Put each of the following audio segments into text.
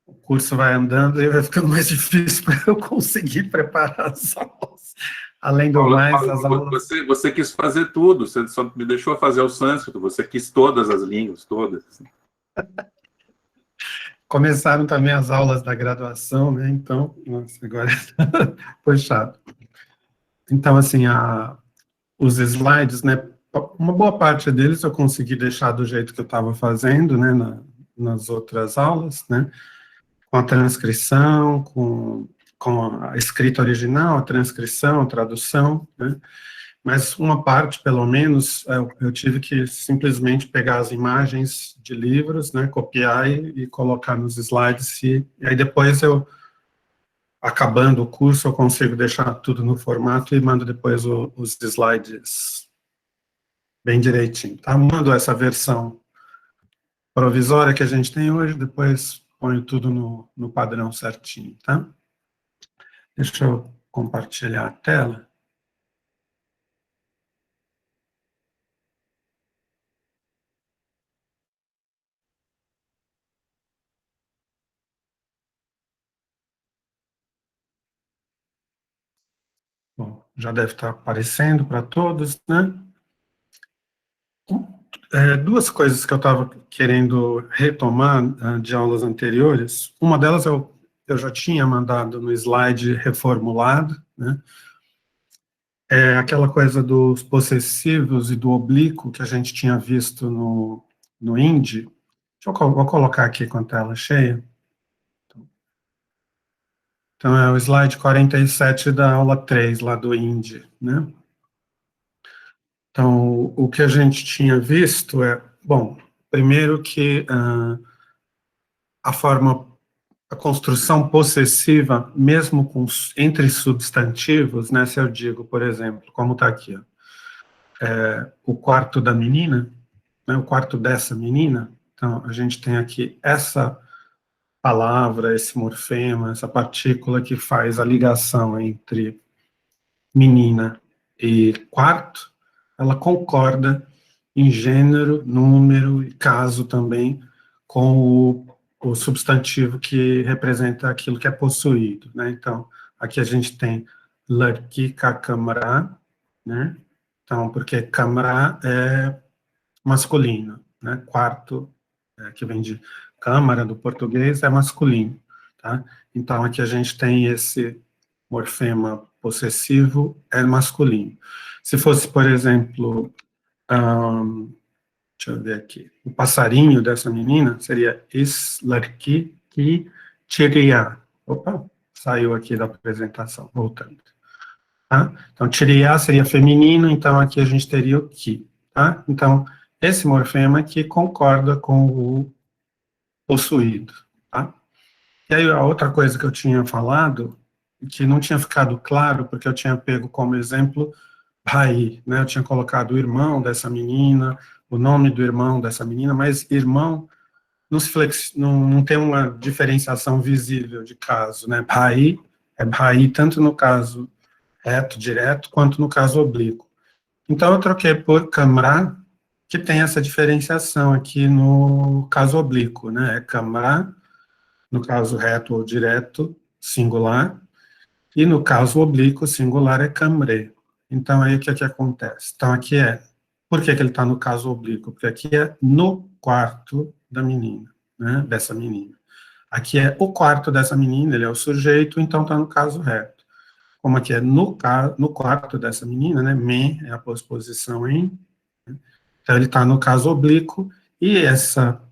o curso vai andando e vai ficando mais difícil para eu conseguir preparar as aulas. Além do mais, as aulas... Você quis fazer tudo, você só me deixou fazer o sânscrito, você quis todas as línguas, todas. Começaram também as aulas da graduação, né? Então, nossa, agora foi chato. Então, assim, os slides, né? Uma boa parte deles eu consegui deixar do jeito que eu estava fazendo, né? Nas outras aulas, né? Com a transcrição, com a escrita original, a transcrição, a tradução, né? Mas uma parte, pelo menos, eu tive que simplesmente pegar as imagens de livros, né, copiar e colocar nos slides, e aí depois acabando o curso, eu consigo deixar tudo no formato e mando depois os slides bem direitinho, tá? Mando essa versão provisória que a gente tem hoje, depois ponho tudo no padrão certinho, tá? Deixa eu compartilhar a tela. Bom, já deve estar aparecendo para todos, né? Duas coisas que eu estava querendo retomar de aulas anteriores. Uma delas eu já tinha mandado no slide reformulado, né? É aquela coisa dos possessivos e do oblíquo que a gente tinha visto no INDI. Vou colocar aqui com a tela cheia. Então, é o slide 47 da aula 3, lá do INDI, né? Então, o que a gente tinha visto bom, primeiro que a construção possessiva, mesmo entre substantivos, né, se eu digo, por exemplo, como está aqui, ó, o quarto da menina, né, o quarto dessa menina, então a gente tem aqui essa palavra, esse morfema, essa partícula que faz a ligação entre menina e quarto, ela concorda em gênero, número e caso também com o substantivo que representa aquilo que é possuído, né? Então, aqui a gente tem ladki ka kamra, né? Então, porque kamra é masculino, né? Quarto, que vem de câmara, do português, é masculino, tá? Então, aqui a gente tem esse morfema possessivo, é masculino. Se fosse, por exemplo, deixa eu ver aqui, o passarinho dessa menina seria is ladki ki chiriya. Opa, saiu aqui da apresentação, voltando. Tá? Então, chiriya seria feminino, então aqui a gente teria o ki, tá? Então, esse morfema aqui concorda com o possuído, tá? E aí, a outra coisa que eu tinha falado, que não tinha ficado claro, porque eu tinha pego como exemplo Rai, né? Eu tinha colocado o irmão dessa menina, o nome do irmão dessa menina, mas irmão não tem uma diferenciação visível de caso, né? Rai é Rai tanto no caso reto, direto, quanto no caso oblíquo. Então, eu troquei por Kamra, que tem essa diferenciação aqui no caso oblíquo, né? É Kamra, no caso reto ou direto, singular, e no caso oblíquo, singular é Kamre. Então, aí o que é que acontece? Então, aqui por que ele está no caso oblíquo? Porque aqui é no quarto da menina, né? Dessa menina. Aqui é o quarto dessa menina, ele é o sujeito, então está no caso reto. Como aqui é no quarto dessa menina, né? Me é a posposição em, então ele está no caso oblíquo, e essa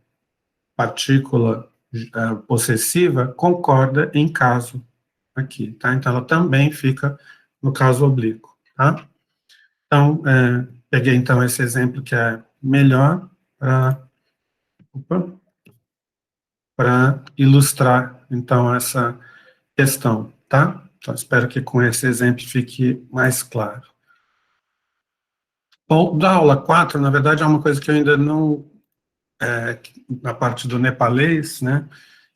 partícula possessiva concorda em caso aqui, tá? Então, ela também fica no caso oblíquo, tá? Então, peguei, então, esse exemplo que é melhor para ilustrar, então, essa questão, tá? Então, espero que com esse exemplo fique mais claro. Bom, da aula 4, na verdade, é uma coisa que eu ainda não, na parte do nepalês, né?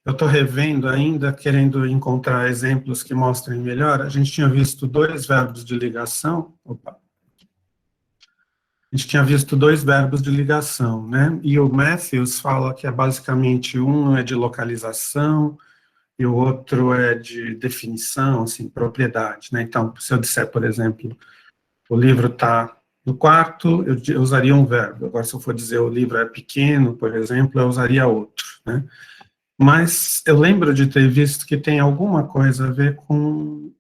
Eu estou revendo ainda, querendo encontrar exemplos que mostrem melhor. A gente tinha visto 2 verbos de ligação. Opa. A a gente tinha visto 2 verbos de ligação, né? E o Matthews fala que é basicamente um é de localização e o outro é de definição, assim, propriedade, né? Então, se eu disser, por exemplo, o livro está no quarto, eu usaria um verbo. Agora, se eu for dizer o livro é pequeno, por exemplo, eu usaria outro, né? Mas eu lembro de ter visto que tem alguma coisa a ver com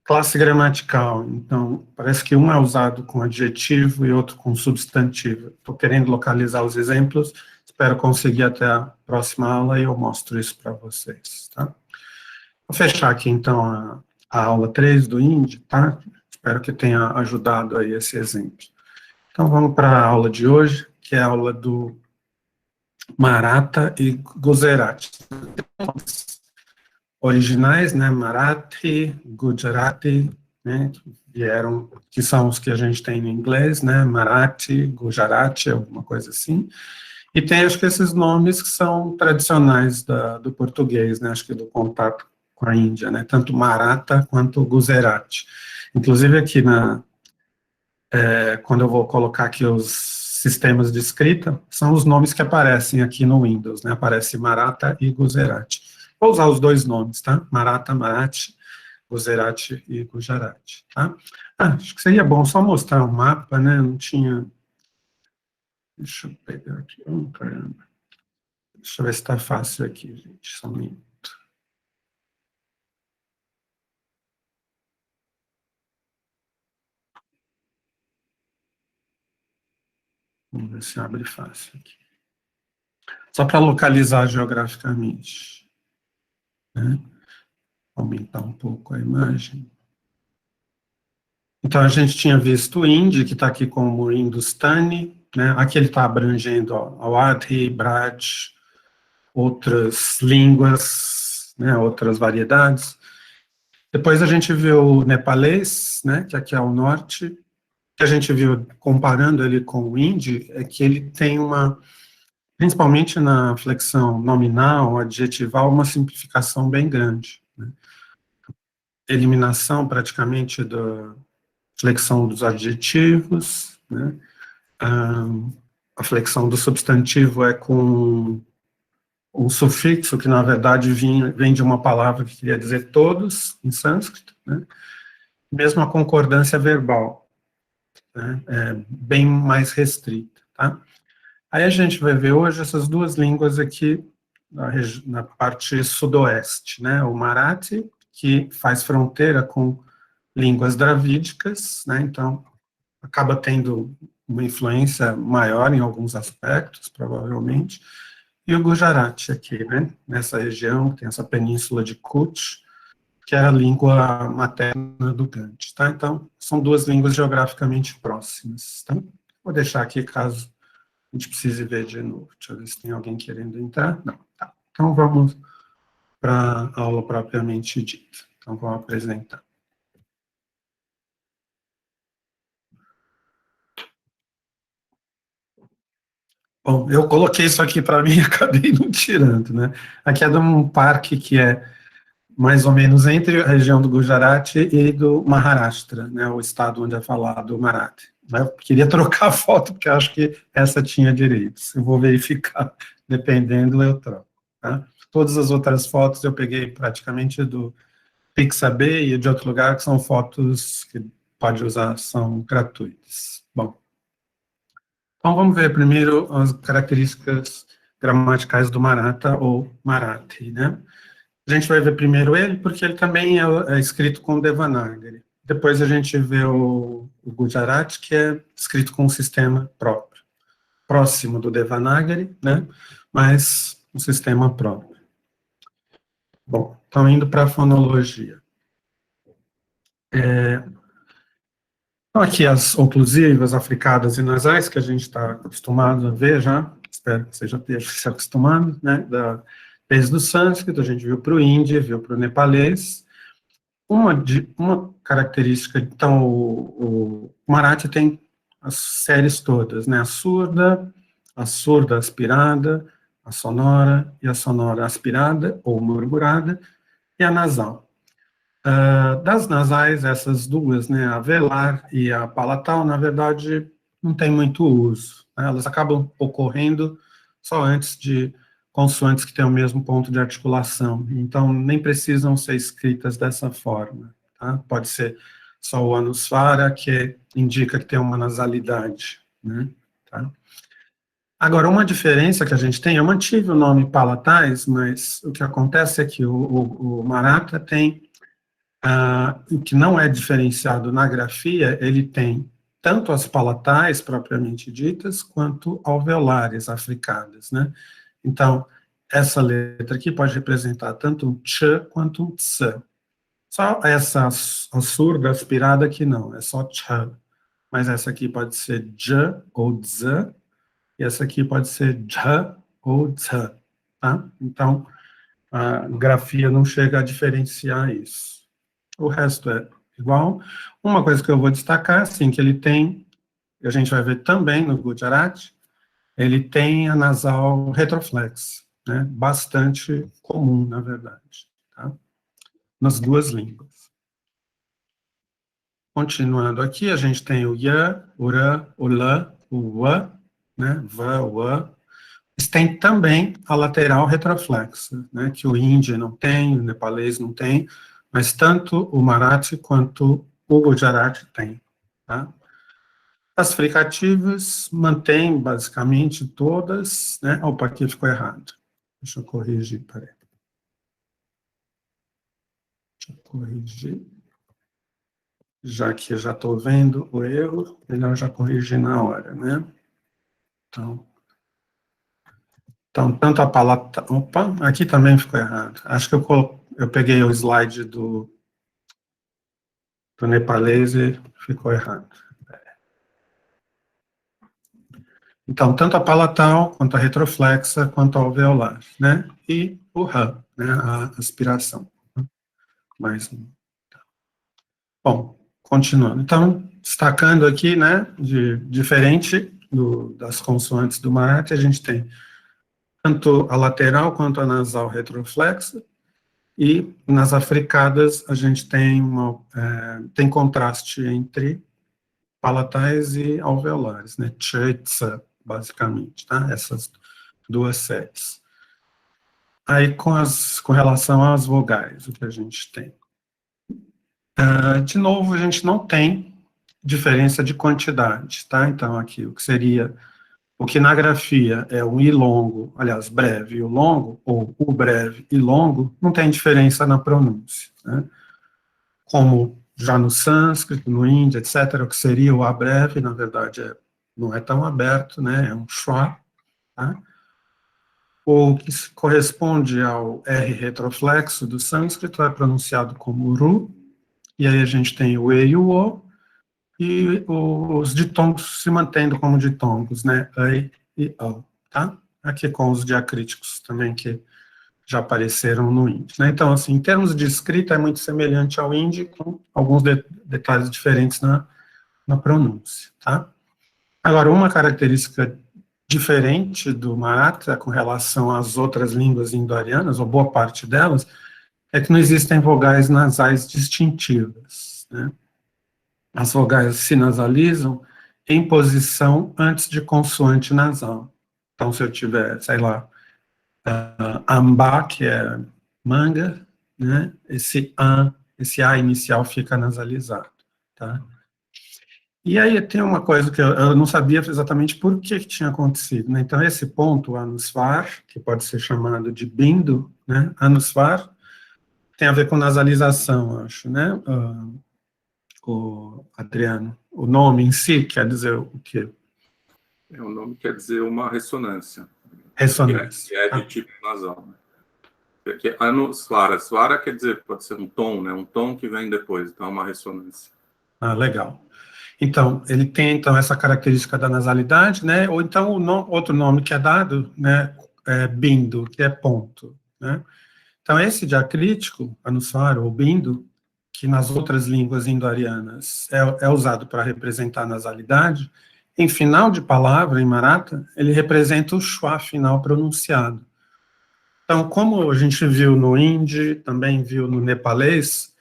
classe gramatical. Então, parece que um é usado com adjetivo e outro com substantivo. Estou querendo localizar os exemplos, espero conseguir até a próxima aula e eu mostro isso para vocês, tá? Vou fechar aqui, então, a aula 3 do INDE, tá? Espero que tenha ajudado aí esse exemplo. Então, vamos para a aula de hoje, que é a aula do Maratha e Gujarati. Originais, né, Marathi, Gujarati, né, que são os que a gente tem no inglês, né, Marathi, Gujarati, alguma coisa assim, e tem, acho que esses nomes que são tradicionais do português, né, acho que do contato com a Índia, né, tanto Maratha quanto Gujarati. Inclusive aqui quando eu vou colocar aqui os sistemas de escrita, são os nomes que aparecem aqui no Windows, né, aparece Maratha e Gujarati. Vou usar os 2 nomes, tá? Maratha, Marathi, Gujarati e Gujarati, tá? Acho que seria bom só mostrar um mapa, né? Não tinha... Deixa eu pegar aqui. Caramba. Deixa eu ver se está fácil aqui, gente. Só um minuto. Vamos ver se abre fácil aqui. Só para localizar geograficamente, né? Aumentar um pouco a imagem. Então, a gente tinha visto o Hindi, que está aqui como Hindustani, né? Aqui ele está abrangendo Awadhi, Braj, outras línguas, né, outras variedades. Depois a gente viu o nepalês, né, que aqui é o norte, que a gente viu comparando ele com o hindi, é que ele tem principalmente na flexão nominal, adjetival, uma simplificação bem grande, né? Eliminação praticamente da flexão dos adjetivos, né? A flexão do substantivo é com um sufixo que, na verdade, vem de uma palavra que queria dizer todos, em sânscrito, né? Mesmo a concordância verbal, né? É bem mais restrita, tá? Aí a gente vai ver hoje essas 2 línguas aqui na parte sudoeste, né? O Marathi, que faz fronteira com línguas dravídicas, né? Então, acaba tendo uma influência maior em alguns aspectos, provavelmente, e o Gujarati aqui, né, nessa região, tem essa península de Kutch, que é a língua materna do Gandhi, tá? Então, são 2 línguas geograficamente próximas, tá? Vou deixar aqui caso a gente precise ver de novo. Deixa eu ver se tem alguém querendo entrar. Não, tá. Então, vamos para a aula propriamente dita. Então, vou apresentar. Bom, eu coloquei isso aqui para mim e acabei não tirando, né? Aqui é de um parque que é mais ou menos entre a região do Gujarati e do Maharashtra, né, o estado onde é falado o Marathi. Eu queria trocar a foto, porque acho que essa tinha direitos. Eu vou verificar, dependendo, eu troco. Tá? Todas as outras fotos eu peguei praticamente do Pixabay e de outro lugar, que são fotos que pode usar, são gratuitas. Bom, então vamos ver primeiro as características gramaticais do Maratha ou Marathi, né? A gente vai ver primeiro ele, porque ele também é escrito com Devanagari. Depois a gente vê o Gujarati, que é escrito com um sistema próprio, próximo do Devanagari, né, mas um sistema próprio. Bom, então indo para a fonologia. Então aqui as oclusivas, africadas e nasais, que a gente está acostumado a ver já, espero que você já esteja se acostumado, né, desde o sânscrito, a gente viu para o hindi, viu para o nepalês. Uma característica, então, o Marathi tem as séries todas, né, a surda aspirada, a sonora e a sonora aspirada ou murmurada, e a nasal. Das nasais, essas duas, né, a velar e a palatal, na verdade, não tem muito uso, né, elas acabam ocorrendo só antes de consoantes que têm o mesmo ponto de articulação, então nem precisam ser escritas dessa forma, tá? Pode ser só o anusvara, que indica que tem uma nasalidade, né, tá? Agora, uma diferença que a gente tem, eu mantive o nome palatais, mas o que acontece é que o Maratha tem o que não é diferenciado na grafia, ele tem tanto as palatais propriamente ditas, quanto alveolares africadas, né? Então, essa letra aqui pode representar tanto um ch quanto um ts. Só essa a surda aspirada que não, é só ch. Mas essa aqui pode ser j ou z, e essa aqui pode ser j ou ts, tá? Então, a grafia não chega a diferenciar isso. O resto é igual. Uma coisa que eu vou destacar, assim, que ele tem, e a gente vai ver também no Gujarati, ele tem a nasal retroflex, né? Bastante comum, na verdade, tá? Nas duas línguas. Continuando aqui, a gente tem o ya, o ra, o la, o wa, né? Va, wa. Eles têm também a lateral retroflexa, né? Que o hindi não tem, o nepalês não tem, mas tanto o Marathi quanto o Gujarati tem, tá? As fricativas mantêm basicamente todas, né? Opa, aqui ficou errado. Deixa eu corrigir, peraí. Deixa eu corrigir. Já que eu já estou vendo o erro, melhor já corrigir na hora, né? Então, tanto a palavra... Opa, aqui também ficou errado. Acho que eu peguei o slide do nepalês e ficou errado. Então, tanto a palatal, quanto a retroflexa, quanto a alveolar, né? E o RAM, né? A aspiração. Mais um. Bom, continuando. Então, destacando aqui, né? Diferente das consoantes do Marathi, a gente tem tanto a lateral quanto a nasal retroflexa, e nas africadas a gente tem, tem contraste entre palatais e alveolares, né? Tch, tsa, basicamente, tá? Essas duas séries. Aí, com relação às vogais, o que a gente tem? De novo, a gente não tem diferença de quantidade, tá? Então, aqui, o que seria, o que na grafia é o I longo, aliás, breve e o longo, ou o breve e longo, não tem diferença na pronúncia, né? Como já no sânscrito, no hindi, etc., o que seria o A breve, na verdade, não é tão aberto, né? É um schwa, tá? O que corresponde ao R retroflexo do sânscrito é pronunciado como Ru, e aí a gente tem o E e o O, e os ditongos se mantendo como ditongos, né? Ei e O, tá? Aqui com os diacríticos também que já apareceram no hindi, né? Então, assim, em termos de escrita, é muito semelhante ao hindi, com alguns detalhes diferentes na pronúncia, tá? Agora, uma característica diferente do Maratha com relação às outras línguas indo-arianas, ou boa parte delas, é que não existem vogais nasais distintivas, né? As vogais se nasalizam em posição antes de consoante nasal. Então, se eu tiver, sei lá, amba, que é manga, né? Esse A inicial fica nasalizado, tá? E aí tem uma coisa que eu não sabia exatamente por que tinha acontecido, né? Então, esse ponto, o anusvar, que pode ser chamado de bindu, né? Anusvar tem a ver com nasalização, acho, né? O Adriano, o nome em si quer dizer o quê? O nome quer dizer uma ressonância. Ressonância. Que é de tipo nasal, né? Porque anusvara, svara quer dizer, pode ser um tom, né? Um tom que vem depois, então é uma ressonância. Legal. Então, ele tem então essa característica da nasalidade, né? Ou então outro nome que é dado, né? É bindu, que é ponto, né? Então, esse diacrítico, anusvara ou bindu, que nas outras línguas indo-arianas é usado para representar a nasalidade, em final de palavra, em Maratha, ele representa o schwa final pronunciado. Então, como a gente viu no hindi, também viu no nepalês,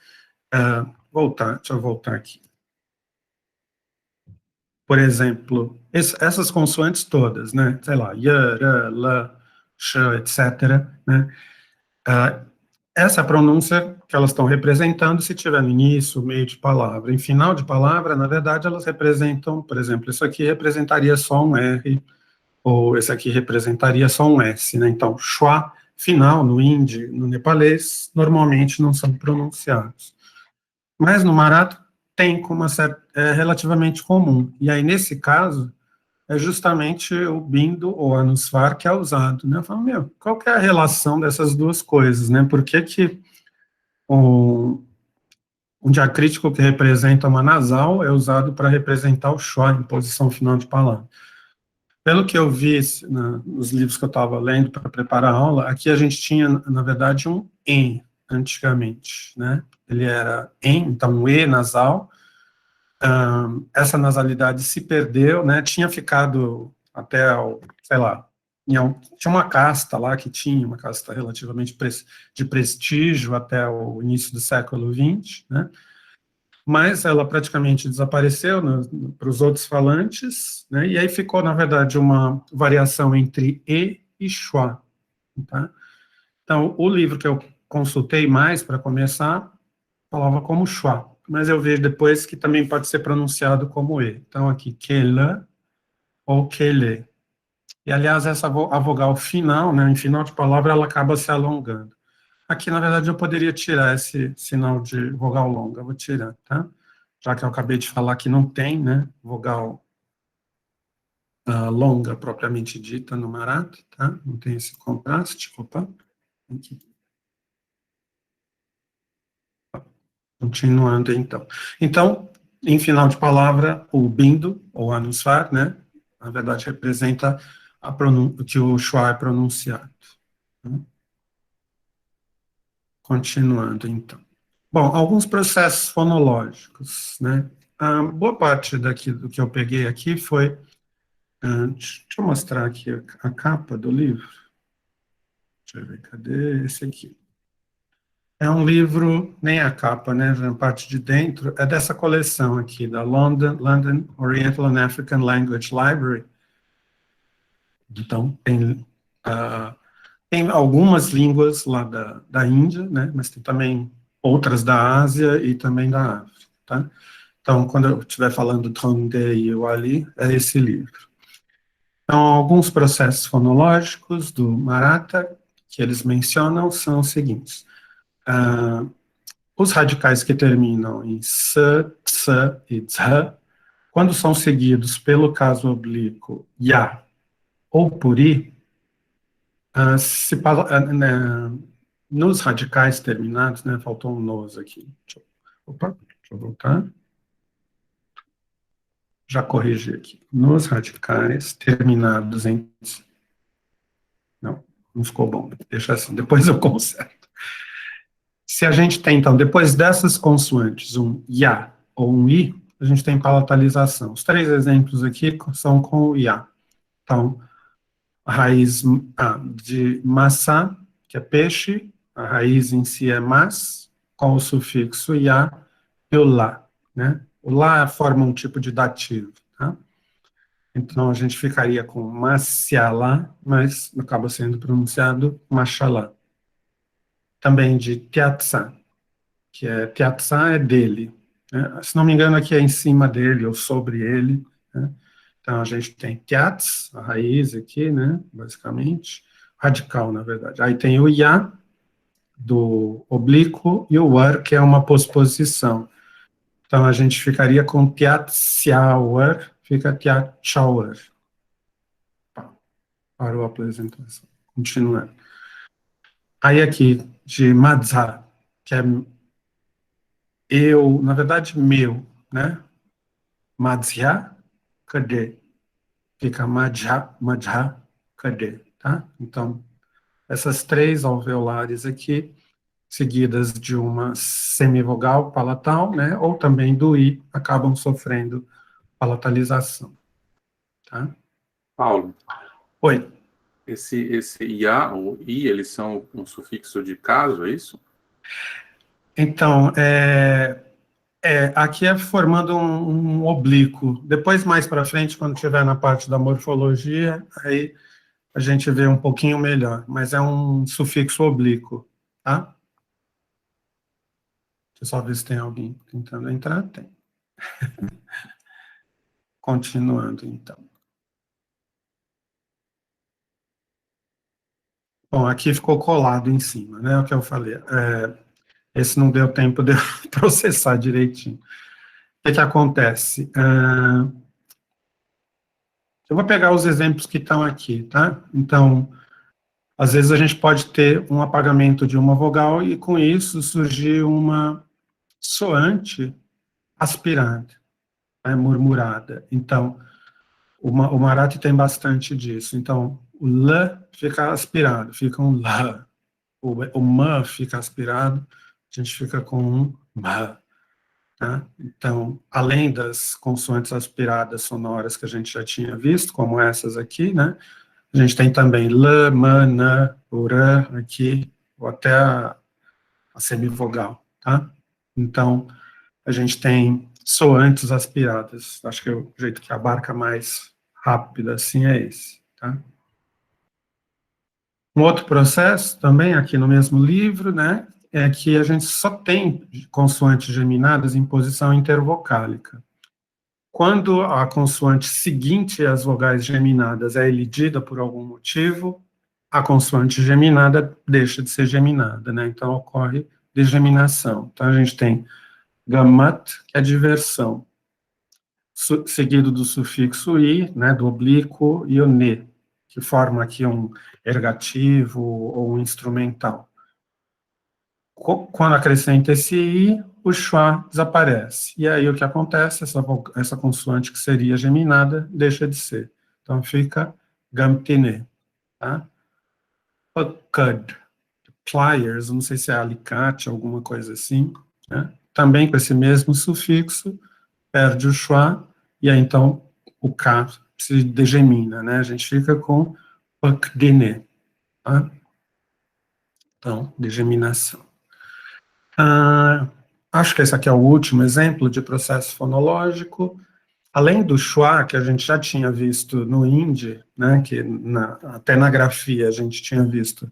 Deixa eu voltar aqui. Por exemplo, essas consoantes todas, né? Sei lá, y, r, l, sh, etc., né? Essa pronúncia que elas estão representando, se tiver no início, meio de palavra, em final de palavra, na verdade, elas representam, por exemplo, isso aqui representaria só um R, ou esse aqui representaria só um S, né? Então, schwa, final, no hindi, no nepalês, normalmente não são pronunciados. Mas no marato tem como é relativamente comum. E aí, nesse caso, é justamente o bindo ou anusvar que é usado, né? Eu falo, qual que é a relação dessas duas coisas, né? Por que que um diacrítico que representa uma nasal é usado para representar o schwa em posição final de palavra? Pelo que eu vi nos livros que eu estava lendo para preparar a aula, aqui a gente tinha, na verdade, um EN, antigamente, né? Ele era EN, então um E nasal. Essa nasalidade se perdeu, né? Tinha ficado até, sei lá, tinha uma casta lá que tinha, uma casta relativamente de prestígio até o início do século XX, né? Mas ela praticamente desapareceu para os outros falantes, né? E aí ficou, na verdade, uma variação entre E e Schwa, tá? Então, o livro que eu consultei mais para começar falava como Schwa, mas eu vejo depois que também pode ser pronunciado como E. Então, aqui, Kela ou Kele. E, aliás, a vogal final, né, em final de palavra, ela acaba se alongando. Aqui, na verdade, eu poderia tirar esse sinal de vogal longa, vou tirar, tá? Já que eu acabei de falar que não tem, né, vogal longa propriamente dita no Marathi, tá? Não tem esse contraste, opa, aqui. Continuando, então. Então, em final de palavra, o bindo, ou anusvar, né, na verdade, representa que o schwa é pronunciado. Continuando, então. Bom, alguns processos fonológicos, né? Boa parte do que eu peguei aqui foi... deixa eu mostrar aqui a capa do livro. Deixa eu ver, cadê esse aqui? É um livro, nem a capa, né, na parte de dentro, é dessa coleção aqui, da London Oriental and African Language Library. Então, tem algumas línguas lá da Índia, né, mas tem também outras da Ásia e também da África, tá? Então, quando eu estiver falando Tongde e Wali, é esse livro. Então, alguns processos fonológicos do Maratha que eles mencionam são os seguintes. Os radicais que terminam em s, ts e th, quando são seguidos pelo caso oblíquo ya ou por i, nos radicais terminados, né, faltou um nos aqui. Deixa eu voltar. Já corrigi aqui. Nos radicais terminados em... Não ficou bom. Deixa assim, depois eu conserto. Se a gente tem, então, depois dessas consoantes, um ya ou um i, a gente tem palatalização. Os três exemplos aqui são com o ya. Então, a raiz de massa, que é peixe, a raiz em si é mas, com o sufixo ya e o lá, né? O lá forma um tipo de dativo, tá? Então, a gente ficaria com macialá, mas acaba sendo pronunciado machalá. Também de tiatsa, que é tiatsa é dele, né? Se não me engano, aqui é em cima dele ou sobre ele, né? Então, a gente tem tiats, a raiz aqui, né, basicamente, radical, na verdade. Aí tem o ya, do oblíquo, e o war, que é uma posposição. Então, a gente ficaria com tiatsiawar, fica tiatchauar. Parou a apresentação. Continuando. Aí aqui, de madza, que é eu, na verdade, meu, né? Madzya, cadê? Fica madja, cadê? Tá? Então, essas três alveolares aqui, seguidas de uma semivogal palatal, né? Ou também do i, acabam sofrendo palatalização. Tá? Paulo, Oi. esse ia ou i, eles são um sufixo de caso, é isso? Então, aqui é formando um oblíquo. Depois, mais para frente, quando estiver na parte da morfologia, aí a gente vê um pouquinho melhor, mas é um sufixo oblíquo, tá? Deixa eu só ver se tem alguém tentando entrar. Tem. Continuando, então. Bom, aqui ficou colado em cima, né? O que eu falei. Esse não deu tempo de eu processar direitinho. O que acontece? Eu vou pegar os exemplos que estão aqui, tá? Então, às vezes a gente pode ter um apagamento de uma vogal e com isso surgir uma soante aspirada, né, murmurada. Então, o Marathi tem bastante disso. Então, o L fica aspirado, fica um L. O M fica aspirado, a gente fica com um M. Tá? Então, além das consoantes aspiradas sonoras que a gente já tinha visto, como essas aqui, né? A gente tem também L, M, N, o R aqui, ou até a semivogal, tá? Então, a gente tem soantes aspiradas. Acho que o jeito que abarca mais rápido assim é esse, tá? Um outro processo, também aqui no mesmo livro, né, é que a gente só tem consoantes geminadas em posição intervocálica. Quando a consoante seguinte às vogais geminadas é elidida por algum motivo, a consoante geminada deixa de ser geminada, né, então ocorre degeminação. Então a gente tem gamat, que é diversão, seguido do sufixo i, né, do oblíquo, e o ne, que forma aqui um ergativo ou um instrumental. Quando acrescenta esse i, o schwa desaparece. E aí o que acontece? Essa consoante que seria geminada deixa de ser. Então fica gamtine, tá? Pukad, pliers, não sei se é alicate, alguma coisa assim, né? Também com esse mesmo sufixo, perde o schwa, e aí então o K se degemina, né? A gente fica com pukdine, tá? Então, degeminação. Acho que esse aqui é o último exemplo de processo fonológico. Além do schwa, que a gente já tinha visto no hindi, né, que até na grafia a gente tinha visto,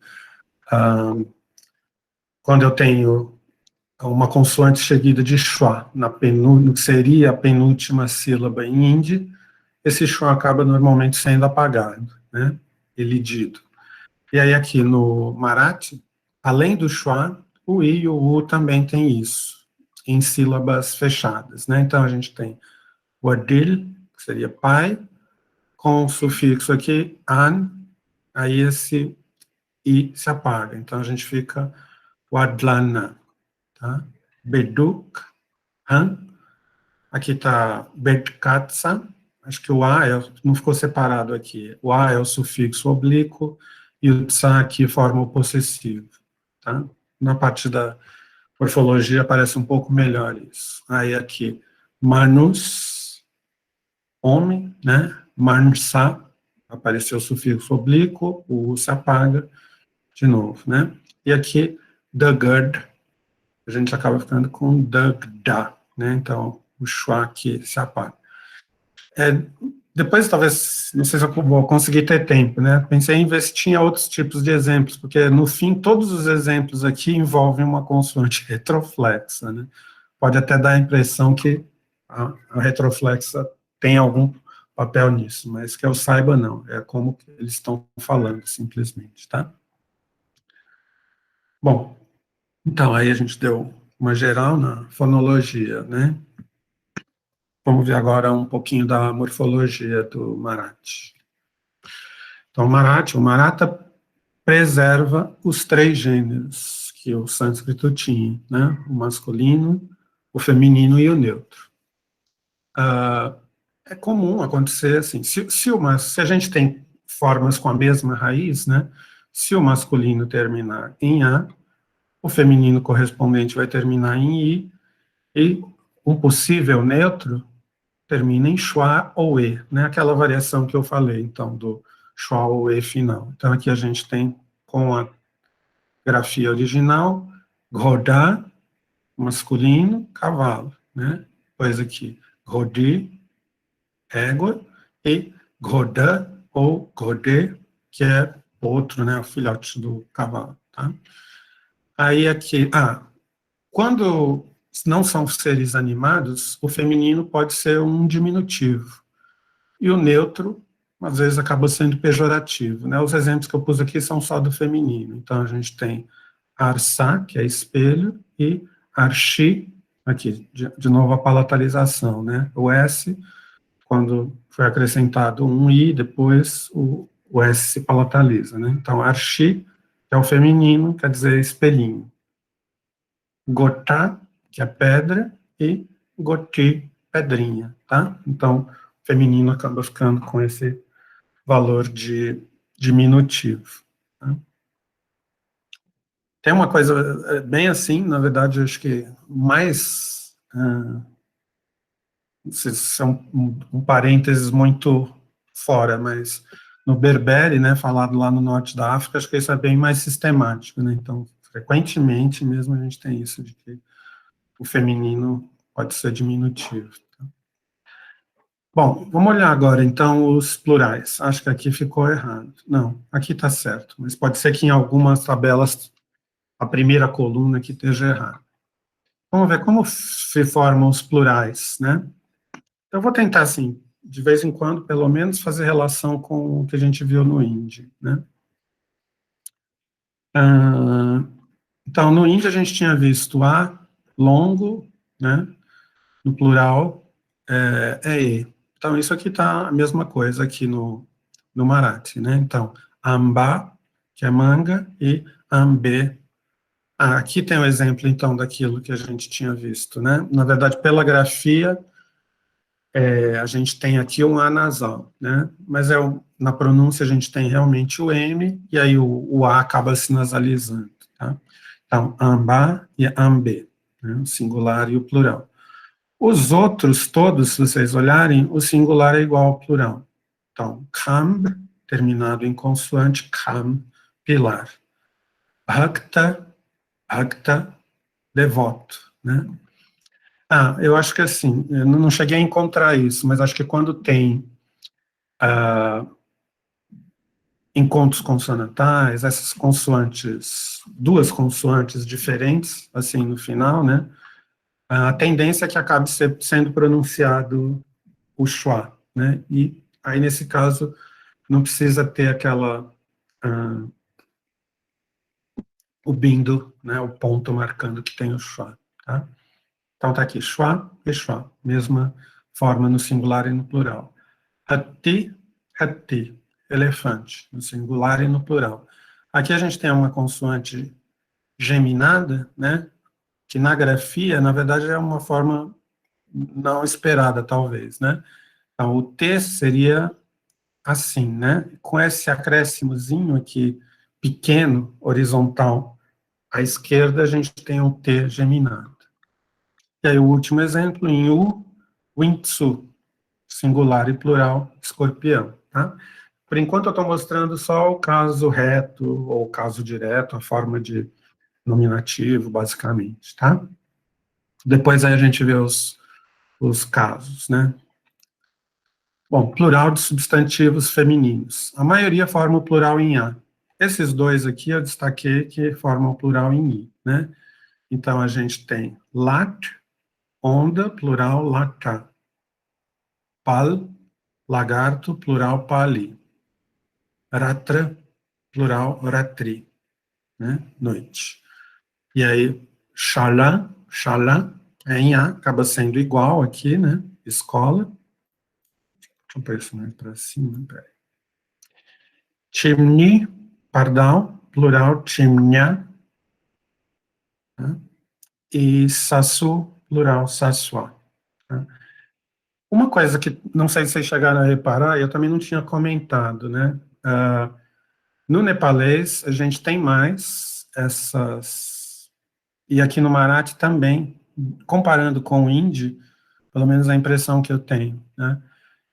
quando eu tenho uma consoante seguida de schwa, no que seria a penúltima sílaba em hindi, esse schwa acaba normalmente sendo apagado, né, elidido. E aí aqui no Marathi, além do schwa, o i e o u também tem isso, em sílabas fechadas, né? Então a gente tem o adil, que seria pai, com o sufixo aqui, an, aí esse i se apaga. Então a gente fica o adlana, tá? Beduk, han, aqui está bedkatsa, acho que o a não ficou separado aqui, o a é o sufixo oblíquo, e o tsa aqui forma o possessivo, tá? Na parte da morfologia aparece um pouco melhor isso. Aí aqui, manus, homem, né? Mansa, apareceu o sufixo oblíquo, o u se apaga de novo, né? E aqui, dagad, a gente acaba ficando com dagda, né? Então, o schwa aqui se apaga. Depois, talvez, não sei se eu vou conseguir ter tempo, né? Pensei em ver se tinha outros tipos de exemplos, porque, no fim, todos os exemplos aqui envolvem uma consoante retroflexa, né? Pode até dar a impressão que a retroflexa tem algum papel nisso, mas que eu saiba, não. É como que eles estão falando, simplesmente, tá? Bom, então, aí a gente deu uma geral na fonologia, né? Vamos ver agora um pouquinho da morfologia do Marathi. Então, o Maratha preserva os três gêneros que o sânscrito tinha, né? O masculino, o feminino e o neutro. É comum acontecer assim, se a gente tem formas com a mesma raiz, né? Se o masculino terminar em A, o feminino correspondente vai terminar em I, e um possível neutro termina em schwa ou e, né? Aquela variação que eu falei, então, do schwa ou e final. Então, aqui a gente tem, com a grafia original, Ghoda, masculino, cavalo, né? Depois aqui, Godi, égua, e Godin, ou Godê, que é outro, né? O filhote do cavalo, tá? Aí aqui, quando não são seres animados, o feminino pode ser um diminutivo. E o neutro, às vezes, acaba sendo pejorativo, né? Os exemplos que eu pus aqui são só do feminino. Então, a gente tem Arsa, que é espelho, e Arshi, aqui, de novo a palatalização, né? O S, quando foi acrescentado um I, depois o S se palataliza, né? Então, Arshi, que é o feminino, quer dizer espelhinho. Gotá, que é pedra, e Goti, pedrinha, tá? Então, feminino acaba ficando com esse valor de diminutivo. Tá? Tem uma coisa bem assim, na verdade, eu acho que mais... isso é um parênteses muito fora, mas no Berbere, né, falado lá no norte da África, acho que isso é bem mais sistemático, né? Então, frequentemente mesmo a gente tem isso de que o feminino pode ser diminutivo. Tá? Bom, vamos olhar agora, então, os plurais. Acho que aqui ficou errado. Não, aqui está certo, mas pode ser que em algumas tabelas a primeira coluna aqui esteja errada. Vamos ver como se formam os plurais, né? Eu vou tentar, assim, de vez em quando, pelo menos, fazer relação com o que a gente viu no Hindi, né? Então, no Hindi a gente tinha visto A, longo, né? No plural, é E. Então, isso aqui está a mesma coisa aqui no Marathi, né? Então, Amba, que é manga, e Ambe. Aqui tem o exemplo, então, daquilo que a gente tinha visto, né? Na verdade, pela grafia, a gente tem aqui um A nasal, né? Mas na pronúncia a gente tem realmente o M, e aí o A acaba se nasalizando, tá? Então, Amba e Ambe, né? O singular e o plural. Os outros todos, se vocês olharem, o singular é igual ao plural. Então, Kamb, terminado em consoante, Kam, pilar. Bhakta, Bhakta, devoto, né? Eu acho que assim, eu não cheguei a encontrar isso, mas acho que quando tem encontros consonantais, essas consoantes, duas consoantes diferentes, assim, no final, né? A tendência é que acabe sendo pronunciado o schwa, né? E aí, nesse caso, não precisa ter aquela, o bindo, né? O ponto marcando que tem o schwa, tá? Então, tá aqui, schwa e schwa, mesma forma no singular e no plural. Hatti, hatti, elefante, no singular e no plural. Aqui a gente tem uma consoante geminada, né? Que na grafia, na verdade, é uma forma não esperada, talvez, né? Então, o T seria assim, né? Com esse acréscimozinho aqui, pequeno, horizontal, à esquerda a gente tem um T geminado. E aí o último exemplo, em U, Wintsu, singular e plural, escorpião, tá? Por enquanto eu estou mostrando só o caso reto ou caso direto, a forma de nominativo, basicamente, tá? Depois aí a gente vê os casos, né? Bom, plural de substantivos femininos. A maioria forma o plural em A. Esses dois aqui eu destaquei que formam o plural em I, né? Então, a gente tem lat, onda, plural lata. Pal, lagarto, plural pali. Ratra, plural ratri, né? Noite. E aí, shala, shala, é em A, acaba sendo igual aqui, né? Escola. Deixa eu pôr isso mais para cima, peraí. Chimney, pardal, plural chimnha, né? E sasu, plural sasua. Tá? Uma coisa que não sei se vocês chegaram a reparar, eu também não tinha comentado, né? No nepalês, a gente tem mais essas... E aqui no Marathi também, comparando com o hindi, pelo menos a impressão que eu tenho, né?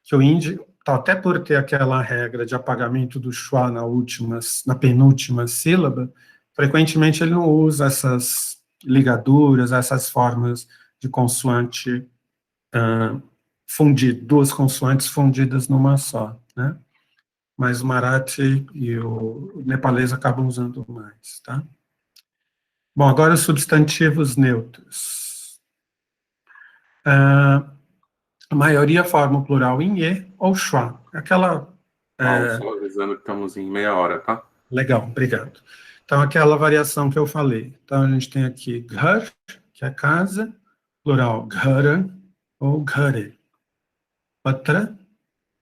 Que o hindi, até por ter aquela regra de apagamento do schwa na penúltima sílaba, frequentemente ele não usa essas ligaduras, essas formas de consoante fundido, duas consoantes fundidas numa só, né? Mas o Marathi e o nepalês acabam usando mais, tá? Bom, agora os substantivos neutros. A maioria forma o plural em e ou schwa. Aquela... Só avisando que estamos em meia hora, tá? Legal, obrigado. Então, aquela variação que eu falei. Então, a gente tem aqui ghar, que é casa, plural ghara ou ghare. Patra,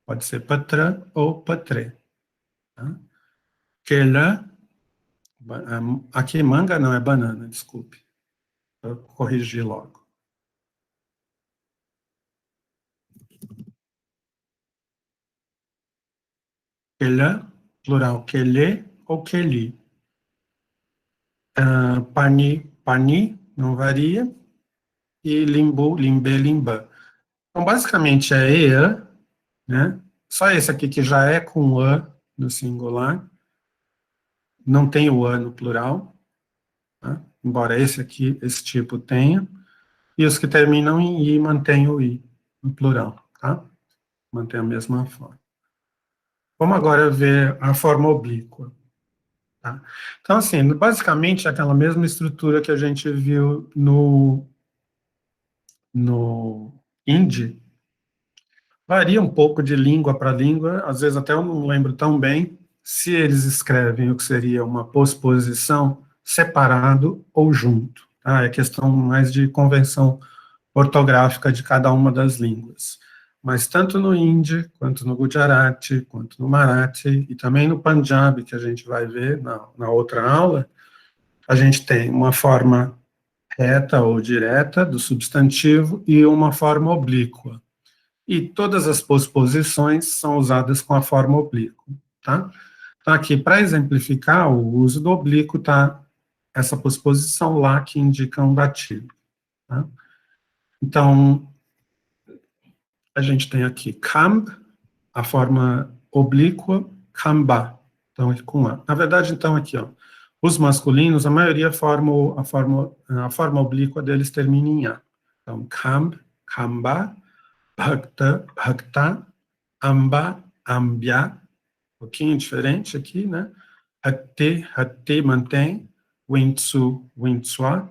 pode ser patra ou patre. Tá? Kela, aqui manga não é banana, desculpe. Eu corrigi logo. Kela, plural kele ou keli. Pani, pani, não varia. E limbu, limbe, limba. Então, basicamente, é ea, né? Só esse aqui que já é com a no singular. Não tem o a no plural. Tá? Embora esse aqui, esse tipo tenha. E os que terminam em i, mantém o i no plural. Tá? Mantém a mesma forma. Vamos agora ver a forma oblíqua. Tá? Então, assim, basicamente, aquela mesma estrutura que a gente viu no hindi, varia um pouco de língua para língua, às vezes até eu não lembro tão bem se eles escrevem o que seria uma posposição separado ou junto. Tá? É questão mais de convenção ortográfica de cada uma das línguas. Mas tanto no hindi, quanto no Gujarati, quanto no Marathi, e também no Punjabi, que a gente vai ver na outra aula, a gente tem uma forma reta ou direta do substantivo e uma forma oblíqua. E todas as posposições são usadas com a forma oblíqua, tá? Então, aqui, para exemplificar o uso do oblíquo, tá essa posposição lá que indica um dativo, tá? Então, a gente tem aqui kamb, a forma oblíqua, kamba, então, com A. Na verdade, então, aqui, ó, os masculinos, a maioria forma a forma oblíqua deles termina em A. Então, kamb, kamba, bhakta, bhakta, amba, ambya, um pouquinho diferente aqui, né? Hatte, hatte, mantém, wintsu, wintsua,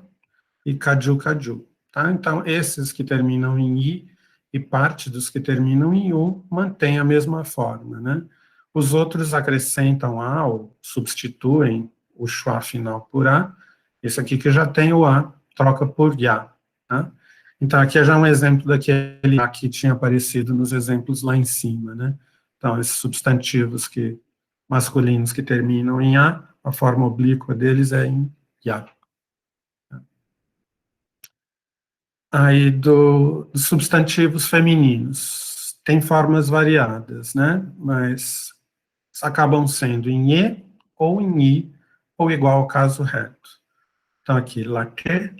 e kaju, kaju, tá? Então, esses que terminam em i e parte dos que terminam em u mantém a mesma forma, né? Os outros acrescentam a ou substituem o schwa final por a. Esse aqui que já tem o a, troca por ya, tá? Então, aqui é já um exemplo daquele a que tinha aparecido nos exemplos lá em cima, né? Então, esses substantivos masculinos que terminam em a forma oblíqua deles é em ya. Aí, dos substantivos femininos, tem formas variadas, né? Mas acabam sendo em e, ou em i, ou igual ao caso reto. Então, aqui, lake,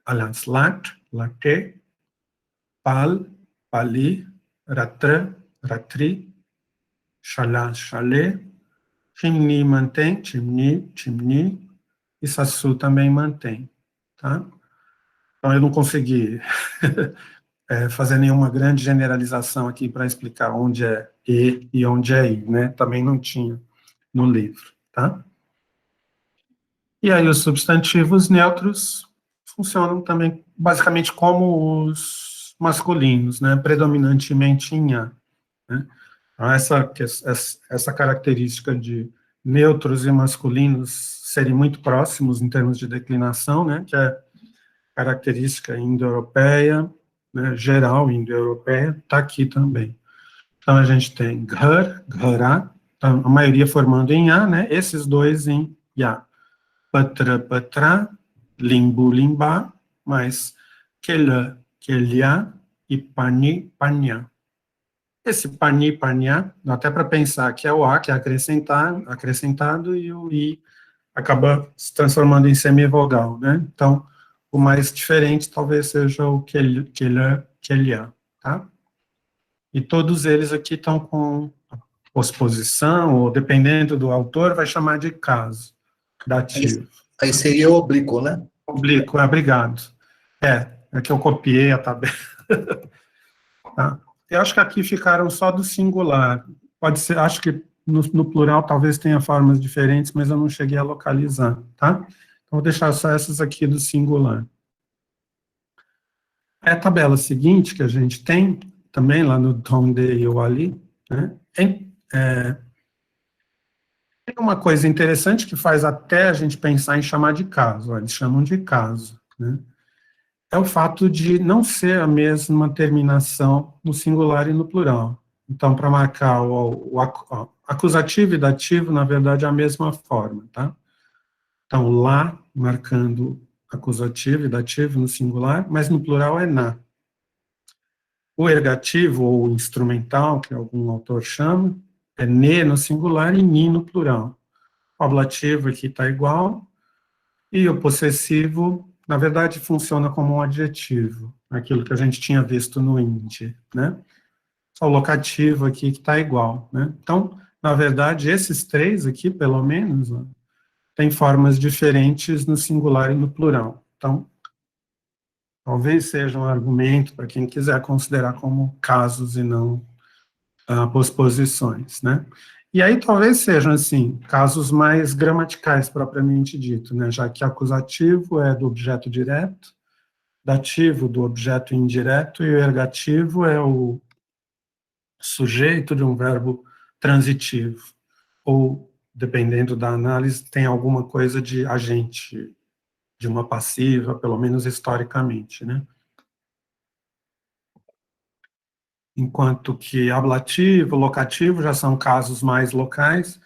aliás, lat, lake, pal, pali, ratra, ratri, chala, chale, chimni mantém, chimni, chimni, e sassu também mantém, tá? Então, eu não consegui fazer nenhuma grande generalização aqui para explicar onde é e onde é i, né? Também não tinha no livro, tá? E aí os substantivos neutros funcionam também basicamente como os masculinos, né? Predominantemente em a, né? Então, essa característica de neutros e masculinos serem muito próximos em termos de declinação, né? Que é característica indo-europeia, né, geral indo-europeia, está aqui também. Então, a gente tem ghar, ghara, então, a maioria formando em a, né, esses dois em ya. Patra, patra, limbu, limba, mais kela, kelya e pani, panya. Esse pani, panya, dá até para pensar que é o a, que é acrescentado, e o i acaba se transformando em semivogal, né? Então, o mais diferente talvez seja o kelya, tá? E todos eles aqui estão com posposição, ou dependendo do autor, vai chamar de caso dativo. Aí seria o oblíquo, né? Oblíquo, obrigado. É que eu copiei a tabela. Tá? Eu acho que aqui ficaram só do singular. Pode ser, acho que no plural talvez tenha formas diferentes, mas eu não cheguei a localizar, tá? Então, vou deixar só essas aqui do singular. A tabela seguinte que a gente tem, também lá no Tom de ou ali, né? Tem uma coisa interessante que faz até a gente pensar em chamar de caso, ó, eles chamam de caso, né? É o fato de não ser a mesma terminação no singular e no plural. Então, para marcar o acusativo e dativo, na verdade, é a mesma forma, tá? Então, lá, marcando acusativo e dativo no singular, mas no plural é na. O ergativo, ou instrumental, que algum autor chama, é ne no singular e ni no plural. O ablativo aqui está igual, e o possessivo, na verdade, funciona como um adjetivo, aquilo que a gente tinha visto no índice, né? Só o locativo aqui que está igual, né? Então, na verdade, esses três aqui, pelo menos, ó, têm formas diferentes no singular e no plural. Então, talvez seja um argumento para quem quiser considerar como casos e não posposições, né? E aí talvez sejam, assim, casos mais gramaticais, propriamente dito, né? Já que acusativo é do objeto direto, dativo do objeto indireto, e o ergativo é o sujeito de um verbo transitivo. Ou, dependendo da análise, tem alguma coisa de agente, de uma passiva, pelo menos historicamente, né? Enquanto que ablativo, locativo já são casos mais locais,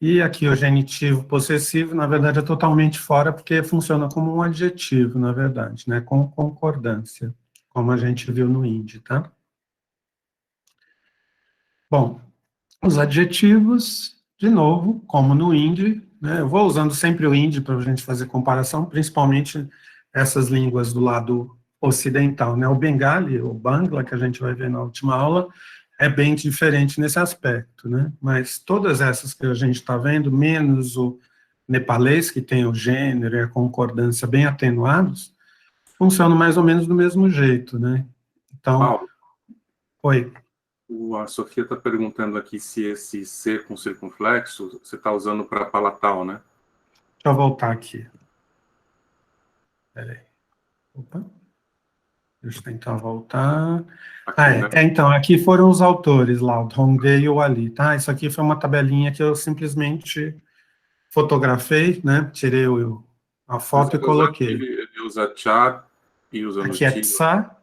e aqui o genitivo possessivo, na verdade, é totalmente fora, porque funciona como um adjetivo, na verdade, né, com concordância, como a gente viu no indi, tá? Bom, os adjetivos, de novo, como no indi, né, eu vou usando sempre o indi para a gente fazer comparação, principalmente essas línguas do lado ocidental, né, o bengali, o bangla, que a gente vai ver na última aula, é bem diferente nesse aspecto, né, mas todas essas que a gente está vendo, menos o nepalês, que tem o gênero e a concordância bem atenuados, funcionam mais ou menos do mesmo jeito, né, então, Paulo, oi. a Sofia está perguntando aqui se esse C com circunflexo você está usando para palatal, né? Deixa eu voltar aqui. Peraí. Opa. Deixa eu tentar voltar. Aqui, né? Então, aqui foram os autores lá, o Hongdae e o Ali, tá? Isso aqui foi uma tabelinha que eu simplesmente fotografei, né? Tirei a Mas foto e ele usa, coloquei. ele usa char e usa no Aqui é ti. tsa,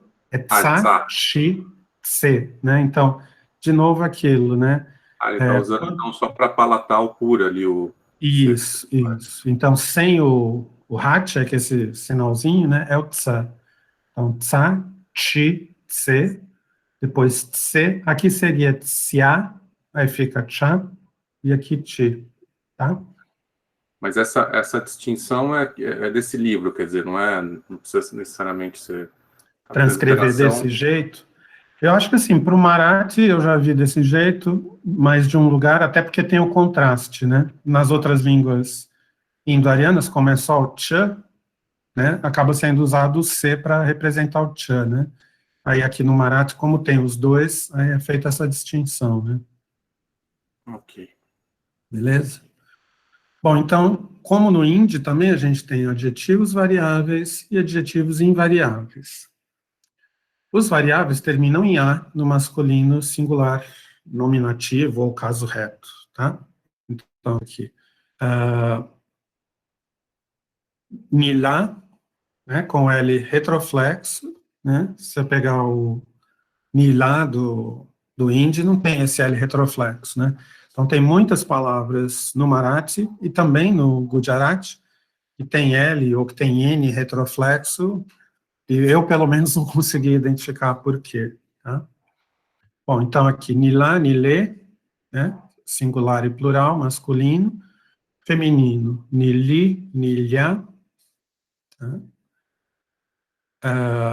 Tsa. chi, tse, né? Então, de novo aquilo, né? Ele está usando então só para palatal pura ali o C. Isso, isso. Então, sem o hacha, que é esse sinalzinho, né? É o tsa. Então, tsa, chi, tse. Depois tse, aqui seria tsia, aí fica cha, e aqui chi, tá? Mas essa distinção é desse livro, quer dizer, não precisa necessariamente ser a Transcrever desse transliteração. jeito. Eu acho que assim, para o Marathi eu já vi desse jeito, mas de um lugar, até porque tem o contraste, né? Nas outras línguas indo-arianas, como é só o ch, né? Acaba sendo usado o c para representar o ch, né? Aí aqui no Marathi, como tem os dois, aí é feita essa distinção, né? Ok. Beleza? Bom, então, como no Hindi também a gente tem adjetivos variáveis e adjetivos invariáveis. Os variáveis terminam em A no masculino singular nominativo ou caso reto, tá? Então, aqui, nila, né, com L retroflexo, né? Se eu pegar o nila do Hindi, não tem esse L retroflexo, né? Então, tem muitas palavras no Marathi e também no Gujarati que tem L ou que tem N retroflexo, e eu, pelo menos, não consegui identificar por quê. Tá? Bom, então aqui, nila, nile, né? Singular e plural, masculino. Feminino, nili, nilha. Tá?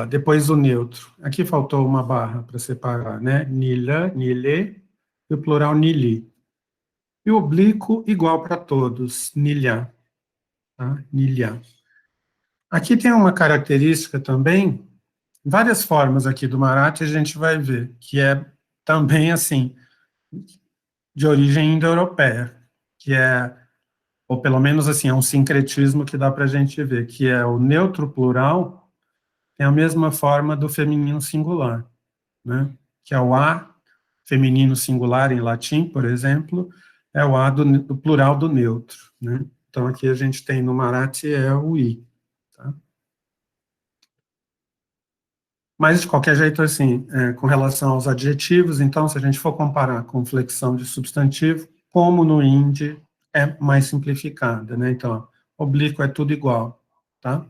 Depois o neutro. Aqui faltou uma barra para separar, né? Nila, nile, e o plural nili. E o oblíquo igual para todos, nilha. Tá? Nilha. Aqui tem uma característica também, várias formas aqui do Marathi a gente vai ver, que é também, assim, de origem indo-europeia, que é, ou pelo menos, assim, é um sincretismo que dá para a gente ver, que é o neutro plural tem a mesma forma do feminino singular, né? Que é o a feminino singular em latim, por exemplo, é o a do plural do neutro, né? Então, aqui a gente tem no Marathi é o i, tá? Mas, de qualquer jeito, assim, com relação aos adjetivos, então, se a gente for comparar com flexão de substantivo, como no hindi é mais simplificada, né? Então, oblíquo é tudo igual, tá?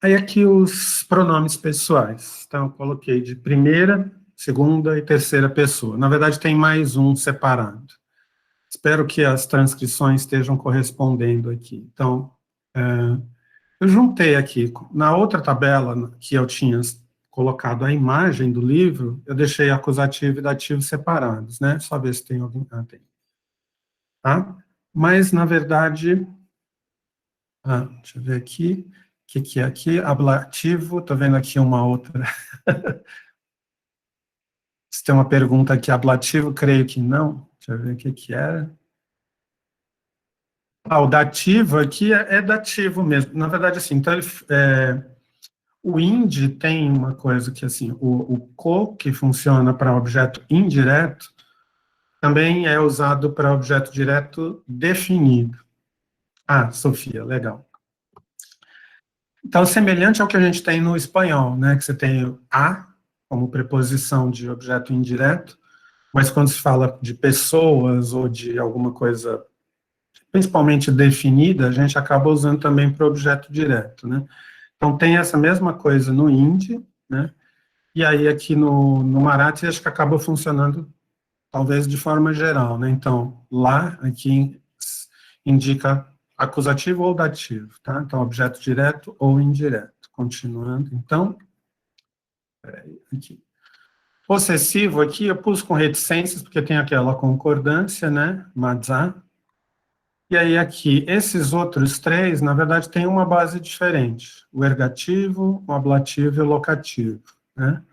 Aí aqui os pronomes pessoais. Então, eu coloquei de primeira, segunda e terceira pessoa. Na verdade, tem mais um separado. Espero que as transcrições estejam correspondendo aqui. Então, eu juntei aqui, na outra tabela que eu tinha colocado a imagem do livro, eu deixei acusativo e dativo separados, né? Só ver se tem alguém. Ah, tem. Tá? Mas, na verdade, deixa eu ver aqui, o que é aqui? Ablativo, estou vendo aqui uma outra. Se tem uma pergunta aqui, ablativo, creio que não. Deixa eu ver o que era. O dativo aqui é dativo mesmo. Na verdade, assim, então o ind tem uma coisa que, assim, o co, que funciona para objeto indireto, também é usado para objeto direto definido. Sofia, legal. Então, semelhante ao que a gente tem no espanhol, né, que você tem o a como preposição de objeto indireto, mas quando se fala de pessoas ou de alguma coisa principalmente definida, a gente acaba usando também para objeto direto, né? Então, tem essa mesma coisa no hindi, né? E aí, aqui no Marathi, acho que acaba funcionando, talvez, de forma geral, né? Então, lá, aqui, indica acusativo ou dativo, tá? Então, objeto direto ou indireto. Continuando, então, aqui. Possessivo aqui, eu pus com reticências, porque tem aquela concordância, né? Madza. E aí aqui, esses outros três, na verdade, têm uma base diferente. O ergativo, o ablativo e o locativo, né?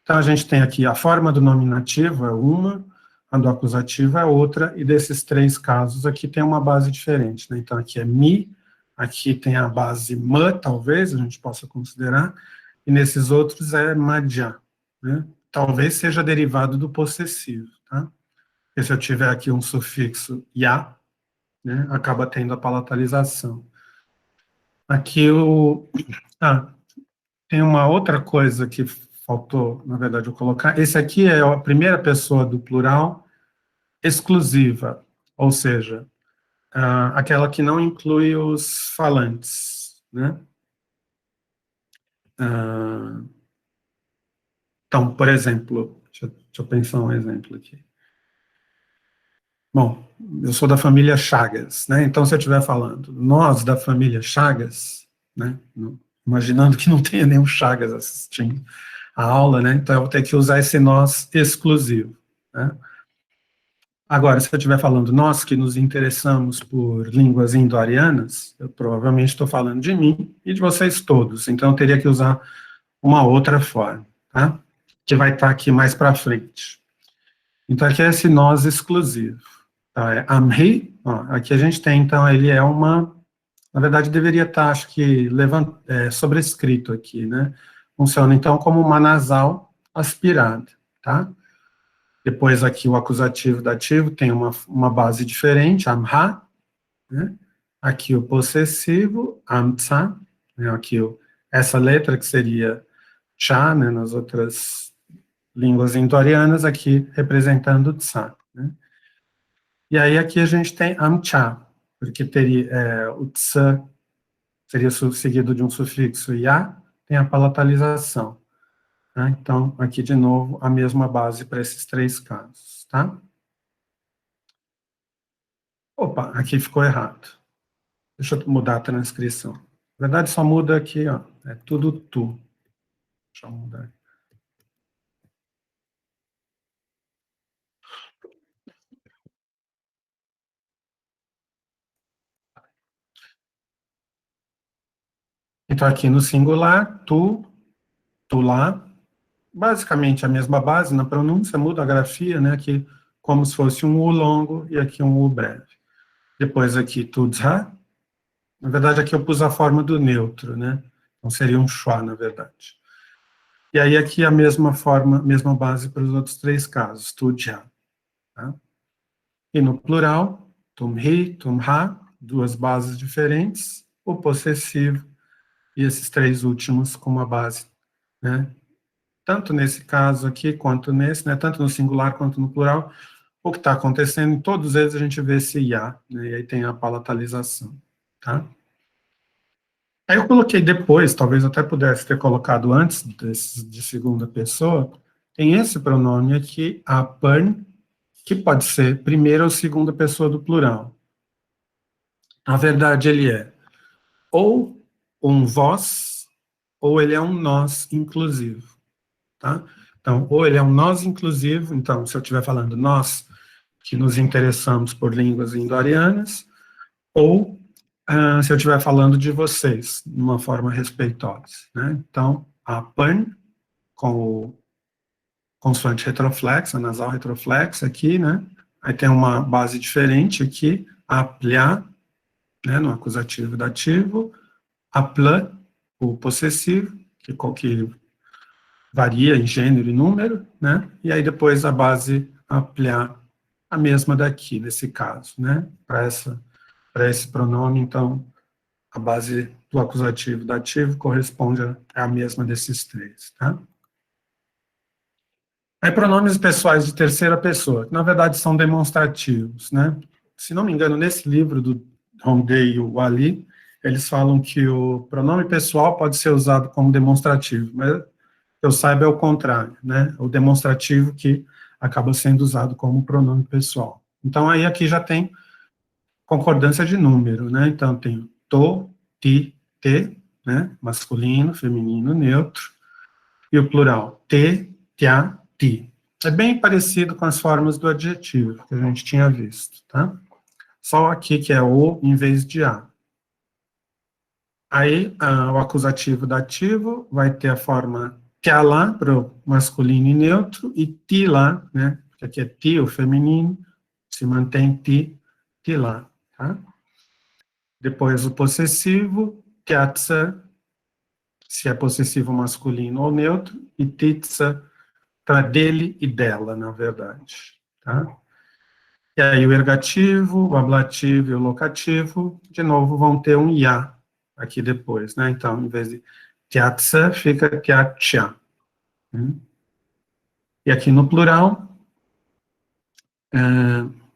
Então, a gente tem aqui a forma do nominativo é uma, a do acusativo é outra, e desses três casos aqui tem uma base diferente, né? Então, aqui é mi, aqui tem a base ma, talvez, a gente possa considerar, e nesses outros é madja, né? Talvez seja derivado do possessivo, tá? Porque se eu tiver aqui um sufixo ya, né, acaba tendo a palatalização. Aqui tem uma outra coisa que faltou, na verdade, eu colocar. Esse aqui é a primeira pessoa do plural exclusiva, ou seja, aquela que não inclui os falantes, né? Ah, então, por exemplo, deixa eu pensar um exemplo aqui. Bom, eu sou da família Chagas, né? Então, se eu estiver falando nós da família Chagas, né? Imaginando que não tenha nenhum Chagas assistindo a aula, né? Então, eu vou ter que usar esse nós exclusivo, né? Agora, se eu estiver falando nós que nos interessamos por línguas indo-arianas, eu provavelmente estou falando de mim e de vocês todos. Então, eu teria que usar uma outra forma, tá? Que vai estar aqui mais para frente. Então, aqui é esse nós exclusivo. Tá, Amri, aqui a gente tem, então, ele é uma, na verdade, deveria estar, acho que, sobrescrito aqui, né? Funciona, então, como uma nasal aspirada, tá? Depois aqui o acusativo dativo tem uma base diferente, amha, né? Aqui o possessivo, amtsa, né? Aqui essa letra que seria cha, né? Nas outras línguas indo-arianas, aqui representando tsa, né? E aí aqui a gente tem amcha, porque teria o tsa seria seguido de um sufixo ya, tem a palatalização. Tá? Então, aqui de novo, a mesma base para esses três casos. Tá? Opa, aqui ficou errado. Deixa eu mudar a transcrição. Na verdade, só muda aqui, ó, é tudo tu. Deixa eu mudar. Então, aqui no singular, tu lá, basicamente a mesma base na pronúncia, muda a grafia, né, aqui como se fosse um U longo e aqui um U breve. Depois aqui, tu dza, na verdade aqui eu pus a forma do neutro, né, então seria um schwa, na verdade. E aí aqui a mesma forma, mesma base para os outros três casos, tu dja. Tá? E no plural, tum hi, tum ha, duas bases diferentes, o possessivo e esses três últimos com uma base, né, tanto nesse caso aqui, quanto nesse, né, tanto no singular quanto no plural, o que está acontecendo, em todos eles a gente vê esse ya, né, e aí tem a palatalização, tá? Aí eu coloquei depois, talvez até pudesse ter colocado antes desse, de segunda pessoa, tem esse pronome aqui, apan, que pode ser primeira ou segunda pessoa do plural. Na verdade, ele é ou um vós, ou ele é um nós inclusivo. Tá? Então, ou ele é um nós inclusivo, então, se eu estiver falando nós, que nos interessamos por línguas indo-arianas, ou se eu estiver falando de vocês, de uma forma respeitosa. Né? Então, a pan, com o consoante retroflexa, nasal retroflexa aqui, né? Aí tem uma base diferente aqui, a plá, né, no acusativo e dativo, a plã, o possessivo, que varia em gênero e número, né? E aí depois a base ampliar a mesma daqui, nesse caso, né? Para esse pronome, então, a base do acusativo e dativo corresponde à mesma desses três, tá? Aí pronomes pessoais de terceira pessoa, que na verdade são demonstrativos, né? Se não me engano, nesse livro do Hongdae e o Ali, eles falam que o pronome pessoal pode ser usado como demonstrativo, mas eu saiba é o contrário, né? O demonstrativo que acaba sendo usado como pronome pessoal. Então, aí aqui já tem concordância de número, né? Então, tem to, ti, te, né? Masculino, feminino, neutro, e o plural, te, tia, ti. É bem parecido com as formas do adjetivo que a gente tinha visto, tá? Só aqui que é o em vez de a. Aí, o acusativo dativo vai ter a forma lá para o masculino e neutro, e lá, né, porque aqui é ti, o feminino, se mantém ti lá, tá? Depois o possessivo, tiatsa, se é possessivo masculino ou neutro, e titsa, para dele e dela, na verdade, tá? E aí o ergativo, o ablativo e o locativo, de novo, vão ter um ya aqui depois, né? Então, em vez de tiatsa, fica tiatcha. Né? E aqui no plural,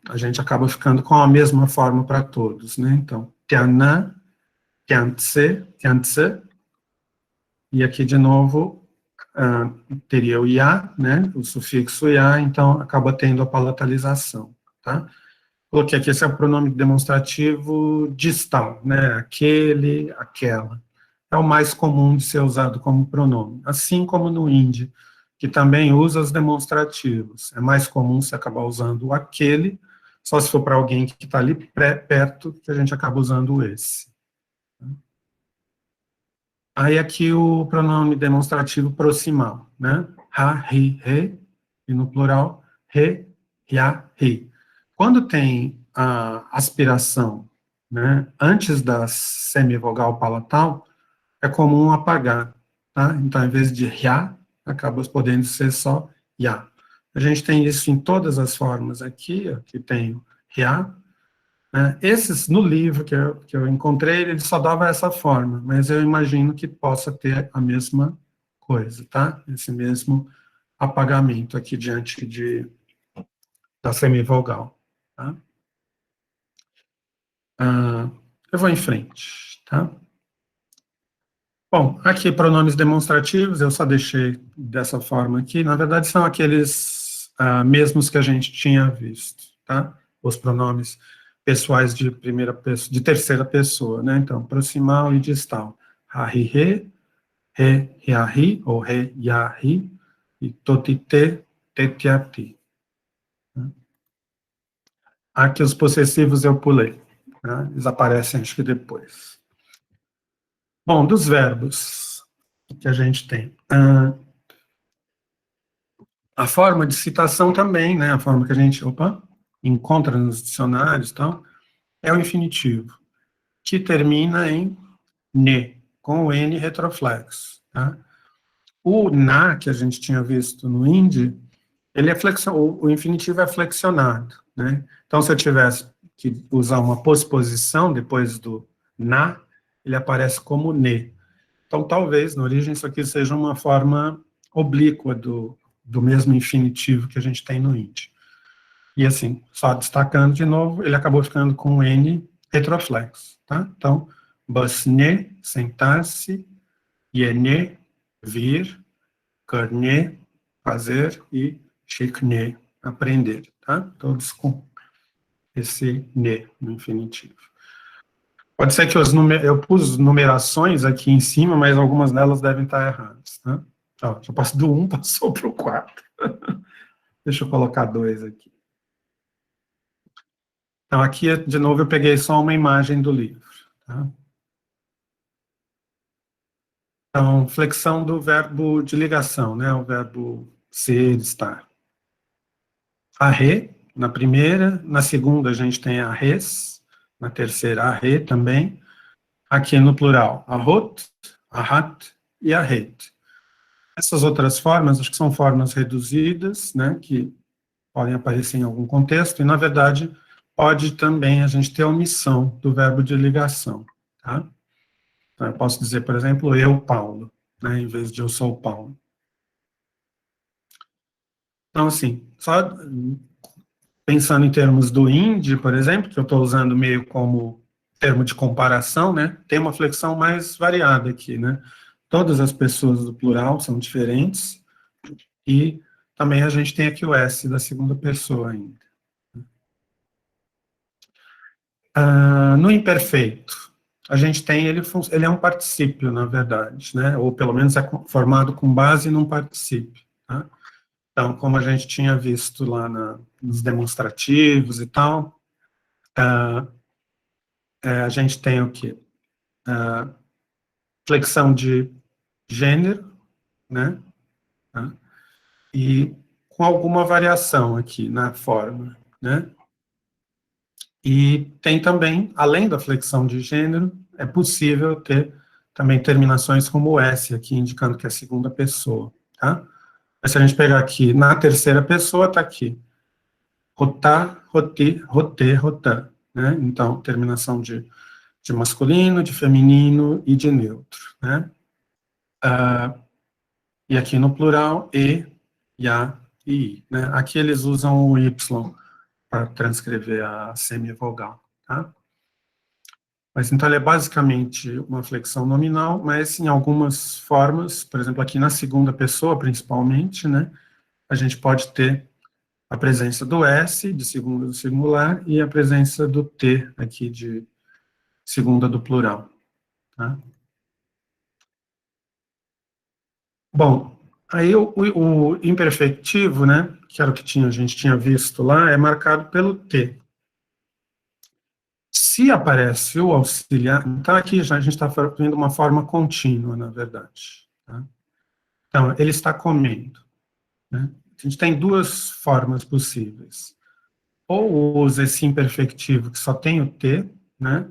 a gente acaba ficando com a mesma forma para todos, né? Então, tiana, tiantse, tiantse, e aqui de novo teria o ya, né? O sufixo ya, então acaba tendo a palatalização, tá? Coloquei aqui, esse é o pronome demonstrativo distal, né? Aquele, aquela. É o mais comum de ser usado como pronome, assim como no hindi, que também usa os demonstrativos. É mais comum se acabar usando o aquele, só se for para alguém que está ali perto, que a gente acaba usando o esse. Aí aqui o pronome demonstrativo proximal, né? Ha, ri, he, e no plural, he, ya, ri. Quando tem a aspiração, né, antes da semivogal palatal, é comum apagar, tá? Então, em vez de ya, acaba podendo ser só ya. A gente tem isso em todas as formas aqui, aqui tem o ya, né? Esses, no livro que eu encontrei, ele só dava essa forma, mas eu imagino que possa ter a mesma coisa, tá? Esse mesmo apagamento aqui diante da semivogal, tá? Eu vou em frente, tá? Bom, aqui pronomes demonstrativos, eu só deixei dessa forma aqui, na verdade são aqueles mesmos que a gente tinha visto, tá? Os pronomes pessoais de primeira pessoa, de terceira pessoa, né? Então, proximal e distal. Ha-hi-he, he-ya-hi, ou he-ya-hi, e totite, tetiati. Aqui os possessivos eu pulei, né? Eles aparecem acho que depois. Bom, dos verbos que a gente tem. A forma de citação também, né? A forma que a gente, encontra nos dicionários e tal, é o infinitivo, que termina em ne, com o N retroflexo, tá? O na, que a gente tinha visto no Hindi, ele é o infinitivo é flexionado, né? Então, se eu tivesse que usar uma posposição depois do na, ele aparece como ne. Então, talvez, na origem, isso aqui seja uma forma oblíqua do mesmo infinitivo que a gente tem no Hindi. E assim, só destacando de novo, ele acabou ficando com N retroflexo, tá? Então, basne, sentar-se, yene, vir, karne, fazer, e shikne, aprender, tá? Todos com esse ne no infinitivo. Pode ser que eu pus numerações aqui em cima, mas algumas delas devem estar erradas, tá? Ó, já passou do 1, passou para o 4. Deixa eu colocar 2 aqui. Então, aqui, de novo, eu peguei só uma imagem do livro, tá? Então, flexão do verbo de ligação, né? O verbo ser, estar. Arre, na primeira, na segunda a gente tem a res, na terceira a re também. Aqui no plural, arrot, arrat e arret. Essas outras formas, acho que são formas reduzidas, né, que podem aparecer em algum contexto, e na verdade pode também a gente ter a omissão do verbo de ligação, tá? Então, eu posso dizer, por exemplo, eu, Paulo, né, em vez de eu sou Paulo. Então, assim, só pensando em termos do Hindi, por exemplo, que eu estou usando meio como termo de comparação, né, tem uma flexão mais variada aqui, né? Todas as pessoas do plural são diferentes, e também a gente tem aqui o S da segunda pessoa ainda. No imperfeito, a gente tem, ele é um particípio, na verdade, né? Ou pelo menos é formado com base num particípio, tá? Então, como a gente tinha visto lá nos demonstrativos e tal, a gente tem o quê? Flexão de gênero, né? Tá? E com alguma variação aqui na forma, né? E tem também, além da flexão de gênero, é possível ter também terminações como o S aqui, indicando que é a segunda pessoa, tá? Mas se a gente pegar aqui, na terceira pessoa, está aqui, rotá, roti, roté, rotã, né? Então, terminação de masculino, de feminino e de neutro, né? E aqui no plural, e, ya e i, né? Aqui eles usam o Y para transcrever a semivogal, tá? Mas então ele é basicamente uma flexão nominal, mas em algumas formas, por exemplo, aqui na segunda pessoa, principalmente, né, a gente pode ter a presença do S, de segunda do singular, e a presença do T, aqui de segunda do plural. Tá? Bom, aí o imperfectivo, né, que era o que a gente tinha visto lá, é marcado pelo T. Se aparece o auxiliar, então aqui já a gente está vendo uma forma contínua, na verdade. Tá? Então, ele está comendo. Né? A gente tem duas formas possíveis. Ou usa esse imperfectivo que só tem o T, né?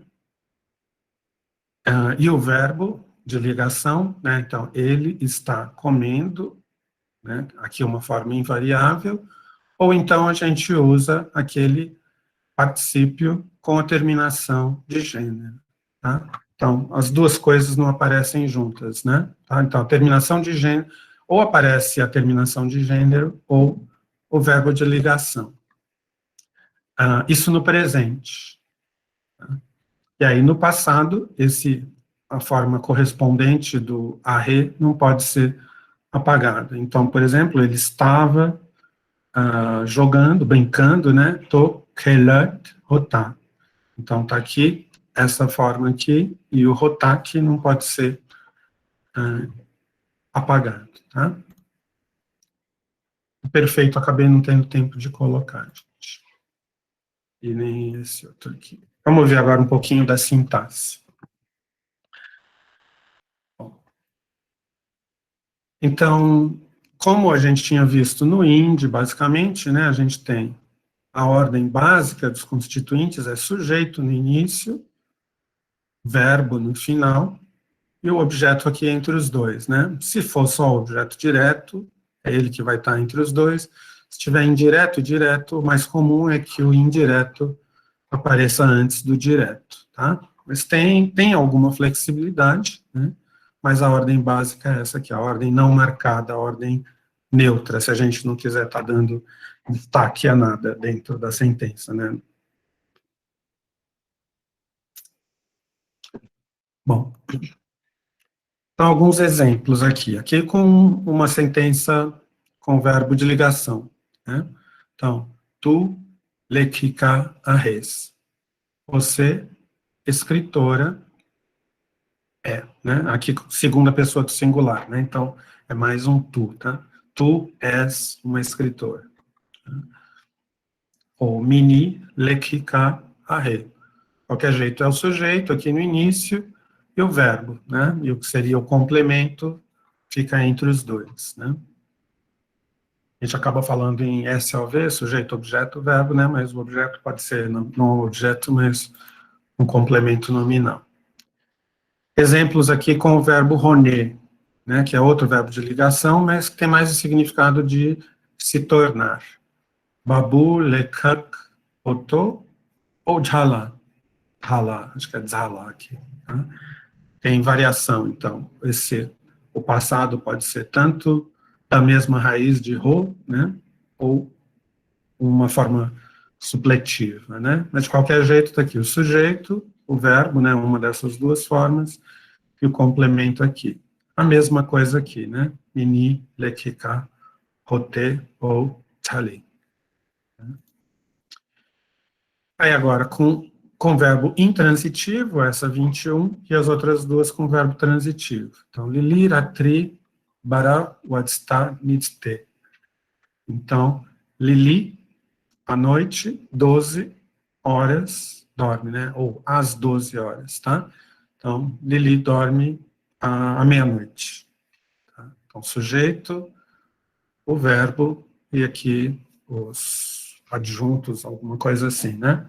E o verbo de ligação, né? Então, ele está comendo, né? Aqui uma forma invariável. Ou então a gente usa aquele particípio com a terminação de gênero. Tá? Então, as duas coisas não aparecem juntas, né? Tá? Então, a terminação de gênero, ou aparece a terminação de gênero, ou o verbo de ligação. Isso no presente. Tá? E aí, no passado, a forma correspondente do arre não pode ser apagada. Então, por exemplo, ele estava jogando, brincando, né? To khelat hota. Então, está aqui, essa forma aqui, e o rotá que não pode ser apagado, tá? O perfeito acabei não tendo tempo de colocar, gente. E nem esse outro aqui. Vamos ver agora um pouquinho da sintaxe. Então, como a gente tinha visto no IND, basicamente, né, a gente tem a ordem básica dos constituintes, é sujeito no início, verbo no final, e o objeto aqui entre os dois, né? Se for só o objeto direto, é ele que vai estar entre os dois. Se tiver indireto e direto, o mais comum é que o indireto apareça antes do direto, tá? Mas tem alguma flexibilidade, né? Mas a ordem básica é essa aqui, a ordem não marcada, a ordem neutra, se a gente não quiser estar dando destaque a nada dentro da sentença, né? Bom, então alguns exemplos aqui. Aqui com uma sentença com verbo de ligação, né? Então, tu lexica a res. Você, escritora, né? Aqui, segunda pessoa do singular, né? Então, é mais um tu, tá? Tu és uma escritora. Ou mini lexica a re. Qualquer jeito é o sujeito aqui no início e o verbo, né? E o que seria o complemento fica entre os dois, né? A gente acaba falando em SOV, sujeito, objeto, verbo, né? Mas o objeto pode ser não objeto, mas um complemento nominal. Exemplos aqui com o verbo roner, né? Que é outro verbo de ligação, mas que tem mais o significado de se tornar. Babu lekak oto ou jhala. Jhala, acho que é jhala aqui. Tá? Tem variação, então. O passado pode ser tanto da mesma raiz de ro, né? Ou uma forma supletiva, né? Mas de qualquer jeito está aqui o sujeito, o verbo, né? Uma dessas duas formas, e o complemento aqui. A mesma coisa aqui, né? Mini, lekika, rote ou chali. Aí agora, com verbo intransitivo, essa 21, e as outras duas com verbo transitivo. Então, lili, ratri, bara, wadsta, nidste. Então, lili, à noite, 12 horas, dorme, né? Ou às 12 horas, tá? Então, Lili dorme à meia-noite. Tá? Então, sujeito, o verbo, e aqui os adjuntos, alguma coisa assim, né?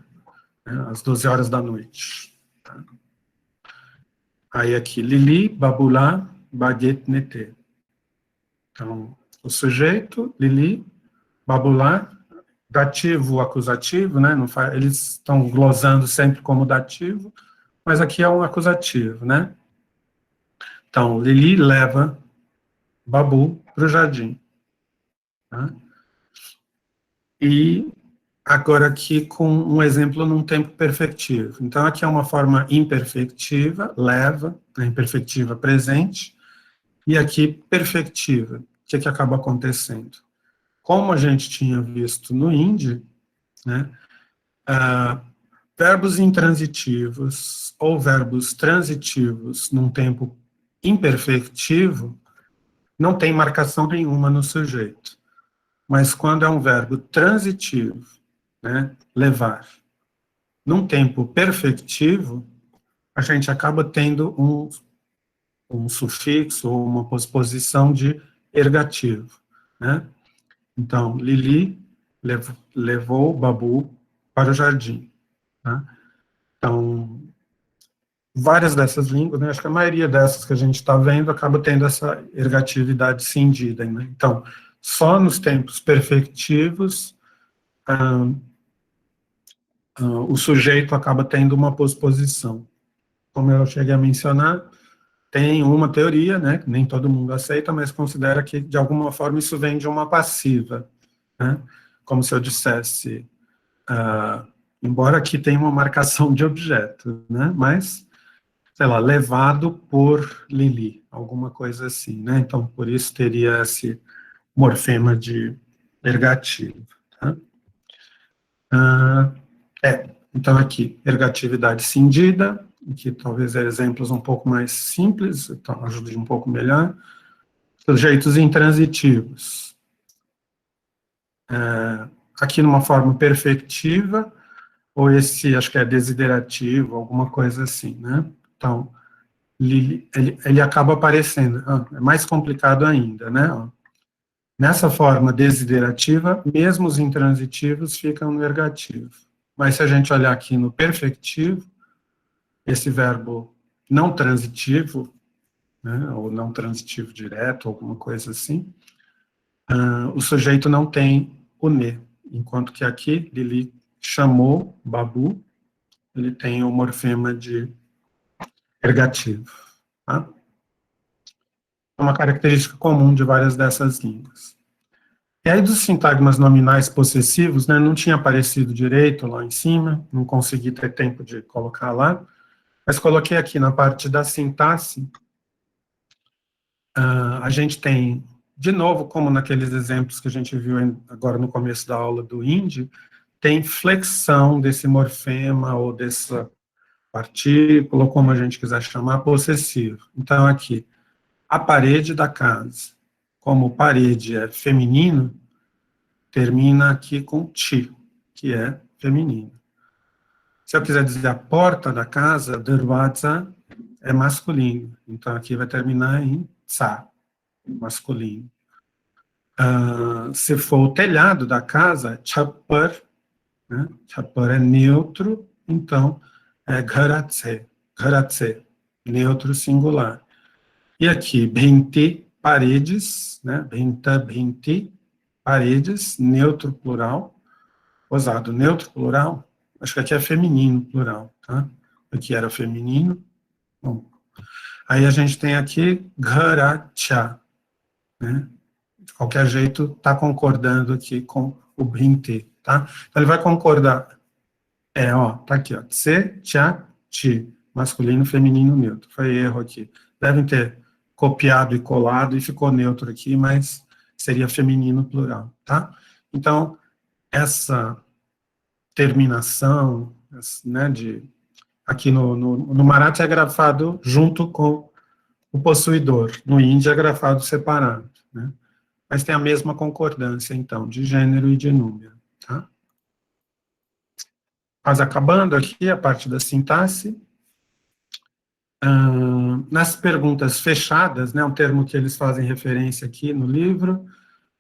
Às 12 horas da noite. Tá? Aí aqui, Lili, babulá, baguete, nete. Então, o sujeito, Lili, babulá, dativo, acusativo, né? Não faz, eles estão glosando sempre como dativo, mas aqui é um acusativo, né? Então, Lili leva Babu para o jardim. Tá? E agora aqui com um exemplo num tempo perfectivo. Então, aqui é uma forma imperfectiva, leva, né, imperfectiva presente, e aqui perfectiva. O que acaba acontecendo? Como a gente tinha visto no IND, né, verbos intransitivos ou verbos transitivos num tempo imperfectivo não tem marcação nenhuma no sujeito. Mas quando é um verbo transitivo, né, levar, num tempo perfectivo, a gente acaba tendo um sufixo ou uma posposição de ergativo, né? Então, Lili levou Babu para o jardim. Tá? Então, várias dessas línguas, né, acho que a maioria dessas que a gente está vendo acaba tendo essa ergatividade cindida. Né? Então, só nos tempos perfectivos, o sujeito acaba tendo uma posposição. Como eu cheguei a mencionar, tem uma teoria, né, que nem todo mundo aceita, mas considera que, de alguma forma, isso vem de uma passiva. Né? Como se eu dissesse, embora aqui tenha uma marcação de objeto, né, mas, sei lá, levado por Lili, alguma coisa assim, né, então por isso teria esse morfema de ergativo, tá? Então aqui, ergatividade cindida, aqui talvez exemplos um pouco mais simples, então ajude um pouco melhor, sujeitos intransitivos, aqui numa forma perfectiva, ou esse, acho que é desiderativo, alguma coisa assim, né? Então, ele acaba aparecendo. É mais complicado ainda, né? Nessa forma desiderativa, mesmo os intransitivos ficam no ergativo. Mas se a gente olhar aqui no perfectivo, esse verbo não transitivo, né, ou não transitivo direto, alguma coisa assim, o sujeito não tem o ne, enquanto que aqui Lili chamou Babu, ele tem o morfema de ergativo. Tá? É uma característica comum de várias dessas línguas. E aí, dos sintagmas nominais possessivos, né, não tinha aparecido direito lá em cima, não consegui ter tempo de colocar lá, mas coloquei aqui na parte da sintaxe. A gente tem, de novo, como naqueles exemplos que a gente viu agora no começo da aula do hindi, tem flexão desse morfema ou dessa partícula, ou como a gente quiser chamar, possessivo. Então, aqui, a parede da casa, como parede é feminino, termina aqui com ti, que é feminino. Se eu quiser dizer a porta da casa, darwaza é masculino. Então, aqui vai terminar em tsa, masculino. Se for o telhado da casa, chapar, né? Chapar é neutro, então é gharatse, neutro singular. E aqui, bhinti, paredes, né? Bhinta, bhinti, paredes, neutro plural, usado neutro plural, acho que aqui é feminino plural, tá? Aqui era feminino. Bom, aí a gente tem aqui gharacha, né? De qualquer jeito, está concordando aqui com o bhinti, tá? Então ele vai concordar. Tá aqui, ó. Tse, cha, ti. Masculino, feminino, neutro. Foi erro aqui. Devem ter copiado e colado e ficou neutro aqui, mas seria feminino plural, tá? Então, essa terminação, né, aqui no Marathi é grafado junto com o possuidor, no hindi é grafado separado, né? Mas tem a mesma concordância, então, de gênero e de número, tá? Mas acabando aqui a parte da sintaxe, nas perguntas fechadas, né, um termo que eles fazem referência aqui no livro,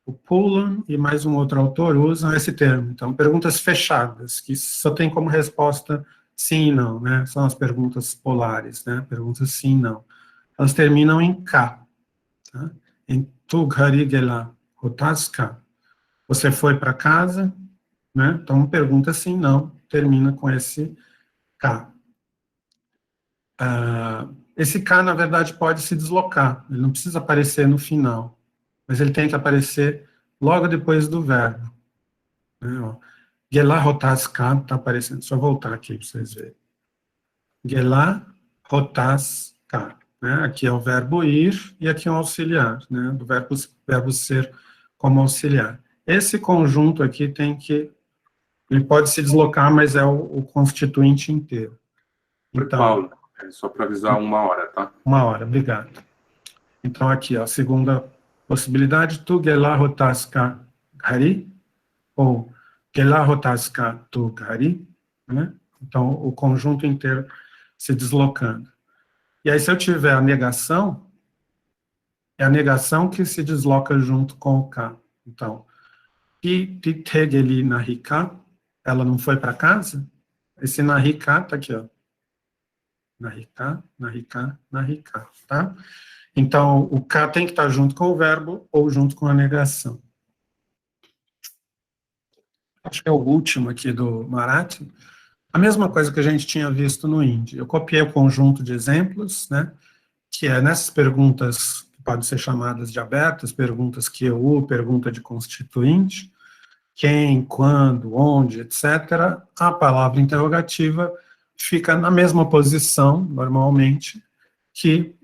o Pullan e mais um outro autor usam esse termo. Então, perguntas fechadas, que só tem como resposta sim e não, né? São as perguntas polares, né? Perguntas sim e não. Elas terminam em K, tá? Em tu ghari gela hotas ka. Você foi para casa, né? Então, pergunta sim, não, termina com esse K. Esse K, na verdade, pode se deslocar, ele não precisa aparecer no final, mas ele tem que aparecer logo depois do verbo. Né? Gela hotas ka está aparecendo, só voltar aqui para vocês verem. Gela hotas ka. Né? Aqui é o verbo ir e aqui é um auxiliar, né? Do verbo ser como auxiliar. Esse conjunto aqui ele pode se deslocar, mas é o constituinte inteiro. Então, Paulo, só para avisar 1 hora, tá? 1 hora, obrigado. Então, aqui, ó, a segunda possibilidade, tu gela hotas ka ghari, ou gela hotas ka tu ghari, né? Então, o conjunto inteiro se deslocando. E aí, se eu tiver a negação, é a negação que se desloca junto com o K. Então, ki titegeli nahika, ela não foi para casa? Esse nahika tá aqui, ó. Nahika, nahika, nahika, tá? Então, o K tem que estar junto com o verbo ou junto com a negação. Acho que é o último aqui do Marathi. A mesma coisa que a gente tinha visto no hindi. Eu copiei o conjunto de exemplos, né? Que é nessas perguntas que podem ser chamadas de abertas, perguntas QU, pergunta de constituinte, quem, quando, onde, etc., a palavra interrogativa fica na mesma posição, normalmente, que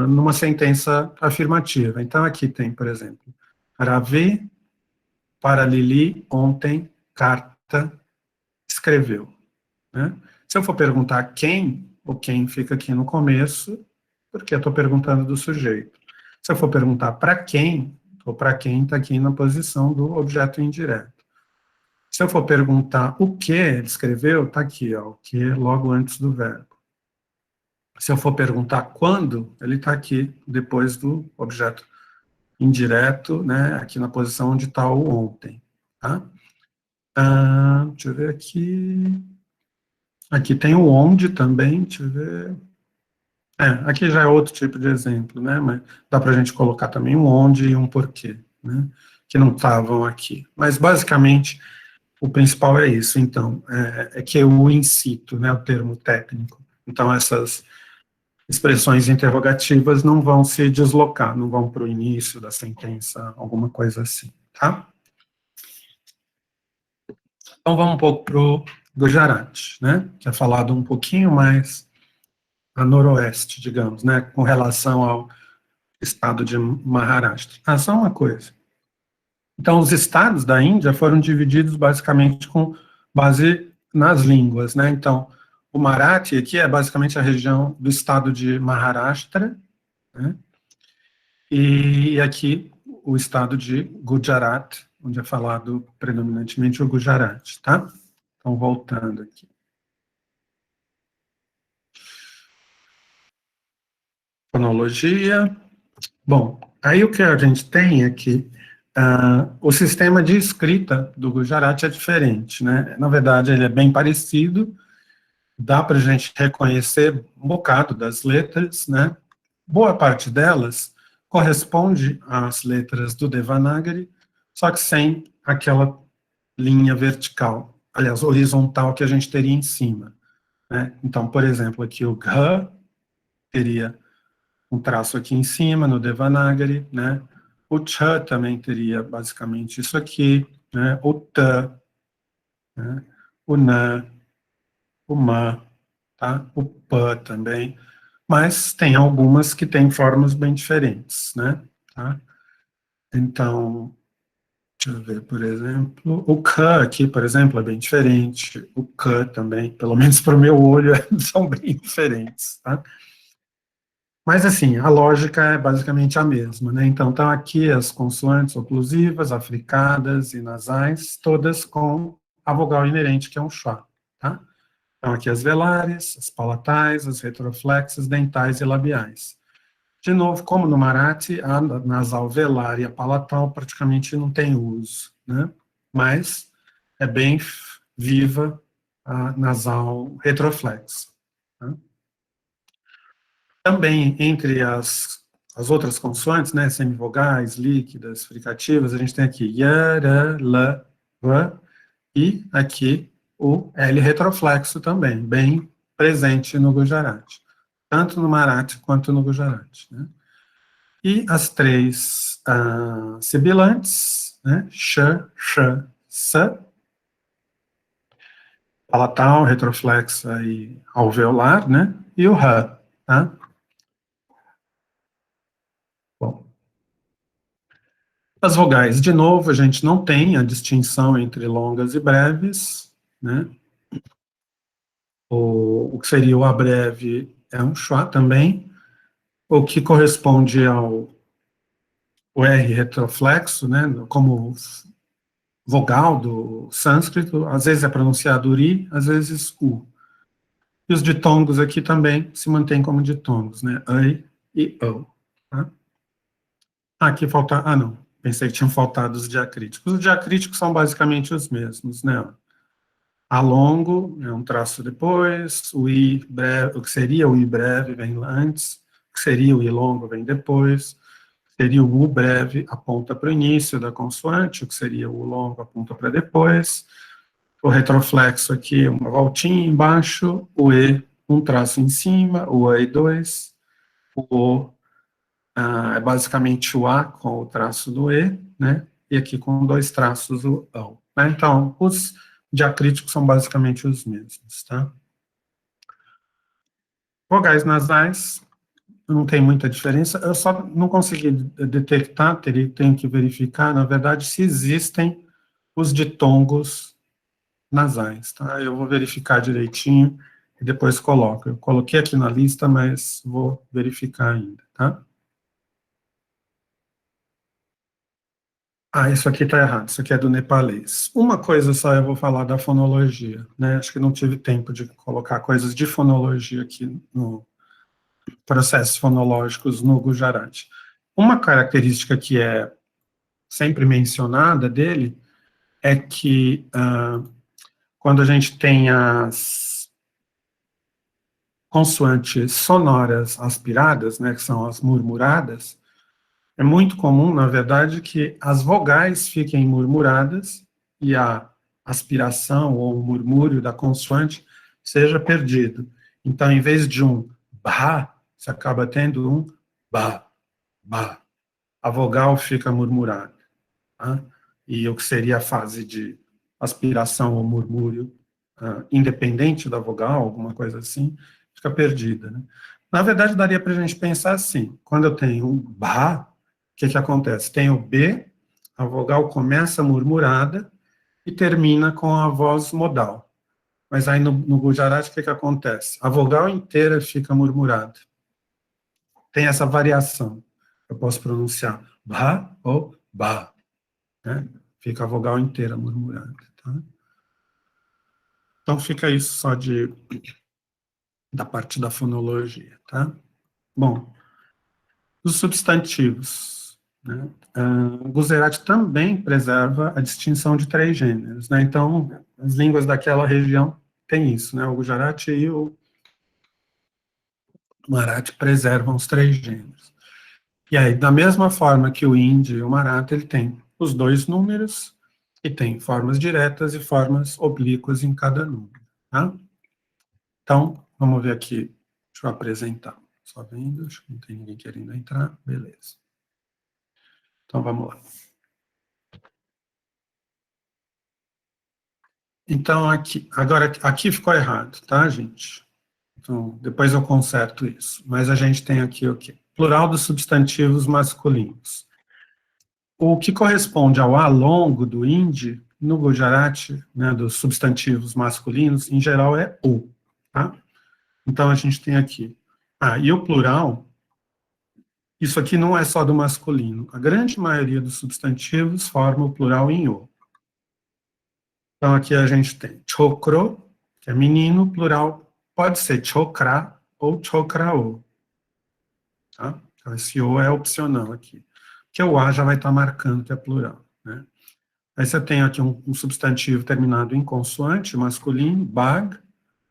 numa sentença afirmativa. Então, aqui tem, por exemplo, Ravi, para Lili, ontem, carta, escreveu. Né? Se eu for perguntar quem, o quem fica aqui no começo, porque eu estou perguntando do sujeito. Se eu for perguntar para quem, ou para quem está aqui na posição do objeto indireto. Se eu for perguntar o que ele escreveu, está aqui, ó, o que logo antes do verbo. Se eu for perguntar quando, ele está aqui, depois do objeto indireto, né, aqui na posição onde está o ontem, tá? Deixa eu ver aqui. Aqui tem o onde também, deixa eu ver. Aqui já é outro tipo de exemplo, né, mas dá para a gente colocar também um onde e um porquê, né, que não estavam aqui. Mas, basicamente, o principal é isso, então, é que o in situ, né, o termo técnico. Então, essas expressões interrogativas não vão se deslocar, não vão para o início da sentença, alguma coisa assim, tá? Então, vamos um pouco para o Gujarat, né, que é falado um pouquinho mais a noroeste, digamos, né, com relação ao estado de Maharashtra. Só uma coisa. Então, os estados da Índia foram divididos basicamente com base nas línguas, né? Então, o Marathi aqui é basicamente a região do estado de Maharashtra, né? E aqui o estado de Gujarat, onde é falado predominantemente o Gujarati, tá? Então, voltando aqui. Fonologia. Bom, aí o que a gente tem é que o sistema de escrita do Gujarati é diferente, né? Na verdade, ele é bem parecido, dá para a gente reconhecer um bocado das letras, né? Boa parte delas corresponde às letras do Devanagari, só que sem aquela linha vertical, aliás, horizontal que a gente teria em cima, né? Então, por exemplo, aqui o Gha teria um traço aqui em cima, no Devanagari, né? O Cha também teria basicamente isso aqui, né? O Ta, né? O Na, o Ma, tá? O Pa também, mas tem algumas que têm formas bem diferentes, né? Tá? Então, deixa eu ver, por exemplo, o Ka aqui, por exemplo, é bem diferente, o Ka também, pelo menos para o meu olho, são bem diferentes, tá? Mas, assim, a lógica é basicamente a mesma, né? Então, estão aqui as consoantes oclusivas, africadas e nasais, todas com a vogal inerente, que é um schwa, tá? Então, aqui as velares, as palatais, as retroflexas, dentais e labiais. De novo, como no Marathi, a nasal velar e a palatal praticamente não tem uso, né? Mas é bem viva a nasal retroflexa. Tá? Também, entre as outras consoantes, né, semivogais, líquidas, fricativas, a gente tem aqui yara, la, va, e aqui o L retroflexo também, bem presente no Gujarati, tanto no Marathi quanto no Gujarati, né. E as três sibilantes, né, sh, sh, sa, palatal, retroflexa e alveolar, né, e o ha, tá? Bom, as vogais, de novo, a gente não tem a distinção entre longas e breves, né? O que seria o abreve é um schwa também, o que corresponde ao o R retroflexo, né, como vogal do sânscrito, às vezes é pronunciado uri, às vezes u. E os ditongos aqui também se mantêm como ditongos, né, ai e o. Tá? Aqui falta, não, pensei que tinham faltado os diacríticos. Os diacríticos são basicamente os mesmos, né, A longo é um traço depois, o I breve, o que seria o I breve vem antes, o que seria o I longo vem depois, seria o U breve aponta para o início da consoante, o que seria o U longo aponta para depois, o retroflexo aqui, uma voltinha embaixo, o E, um traço em cima, o A e 2, o O é basicamente o A com o traço do E, né, e aqui com dois traços o O. Né? Então, os diacríticos são basicamente os mesmos, tá? Vogais nasais, não tem muita diferença, eu só não consegui detectar, tenho que verificar, na verdade, se existem os ditongos nasais, tá? Eu vou verificar direitinho e depois coloco. Eu coloquei aqui na lista, mas vou verificar ainda, tá? Isso aqui está errado, isso aqui é do nepalês. Uma coisa só eu vou falar da fonologia, né? Acho que não tive tempo de colocar coisas de fonologia aqui processos fonológicos no Gujarati. Uma característica que é sempre mencionada dele é que quando a gente tem as consoantes sonoras aspiradas, né, que são as murmuradas, é muito comum, na verdade, que as vogais fiquem murmuradas e a aspiração ou o murmúrio da consoante seja perdido. Então, em vez de um bá, você acaba tendo um bá, bá. A vogal fica murmurada. Tá? E o que seria a fase de aspiração ou murmúrio, independente da vogal, alguma coisa assim, fica perdida. Né? Na verdade, daria para a gente pensar assim, quando eu tenho um bá, o que acontece? Tem o B, a vogal começa murmurada e termina com a voz modal. Mas aí no Gujarati, o que acontece? A vogal inteira fica murmurada. Tem essa variação. Eu posso pronunciar bá ou bá. Né? Fica a vogal inteira murmurada. Tá? Então fica isso só da parte da fonologia. Tá? Bom, os substantivos. Né? O Gujarati também preserva a distinção de 3 gêneros. Né? Então, as línguas daquela região têm isso. Né? O Gujarati e o Marathi preservam os 3 gêneros. E aí, da mesma forma que o Hindi e o Marathi, ele tem os 2 números, e tem formas diretas e formas oblíquas em cada número. Tá? Então, vamos ver aqui. Deixa eu apresentar. Só vendo, acho que não tem ninguém querendo entrar. Beleza. Então, vamos lá. Então, agora, aqui ficou errado, tá, gente? Então, depois eu conserto isso. Mas a gente tem aqui o quê? Plural dos substantivos masculinos. O que corresponde ao A longo do Hindi, no Gujarati, né, dos substantivos masculinos, em geral é O, tá? Então, a gente tem aqui. E o plural, isso aqui não é só do masculino. A grande maioria dos substantivos forma o plural em O. Então, aqui a gente tem chokro, que é menino, plural pode ser chokra ou chokrao. Tá? Então, esse O é opcional aqui. Porque o A já vai estar marcando que é plural, né? Aí você tem aqui um substantivo terminado em consoante, masculino, bag,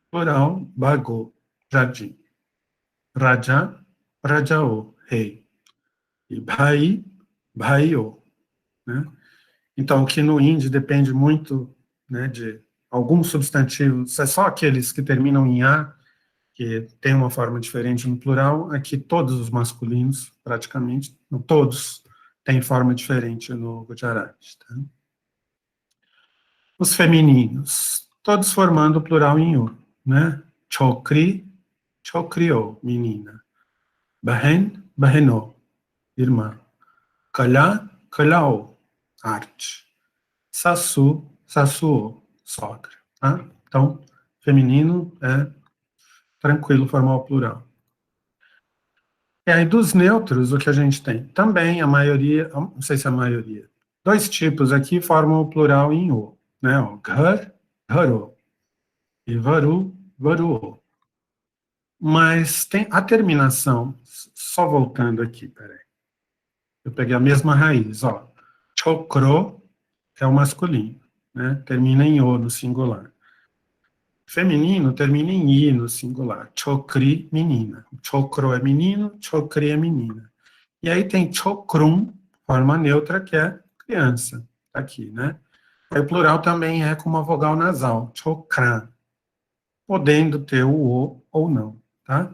plural, bago, jardim. Raja, rajao, rei. E bhai, bhaio, né? Então, o que no hindi depende muito, né, de alguns substantivos, é só aqueles que terminam em A, que tem uma forma diferente no plural, aqui todos os masculinos, praticamente, não todos, têm forma diferente no Gujarati, tá? Os femininos, todos formando o plural em U, né? Chokri, chokrio, menina. Bahen, baheno, irmã. Kala, kalao, arte. Sassu, sassuo, sogra. Tá? Então, feminino é tranquilo formar o plural. E aí, dos neutros, o que a gente tem? Também a maioria, não sei se é a maioria, 2 tipos aqui formam o plural em O, né? O ghar, gharo, e varu, varuo. Mas tem a terminação, só voltando aqui, peraí. Eu peguei a mesma raiz, ó. Chokro é o masculino, né? Termina em O no singular. Feminino termina em I no singular. Chokri, menina. Chokro é menino, chokri é menina. E aí tem chokrum, forma neutra, que é criança. Tá aqui, né? Aí o plural também é com uma vogal nasal. Chokran. Podendo ter o O ou não, tá?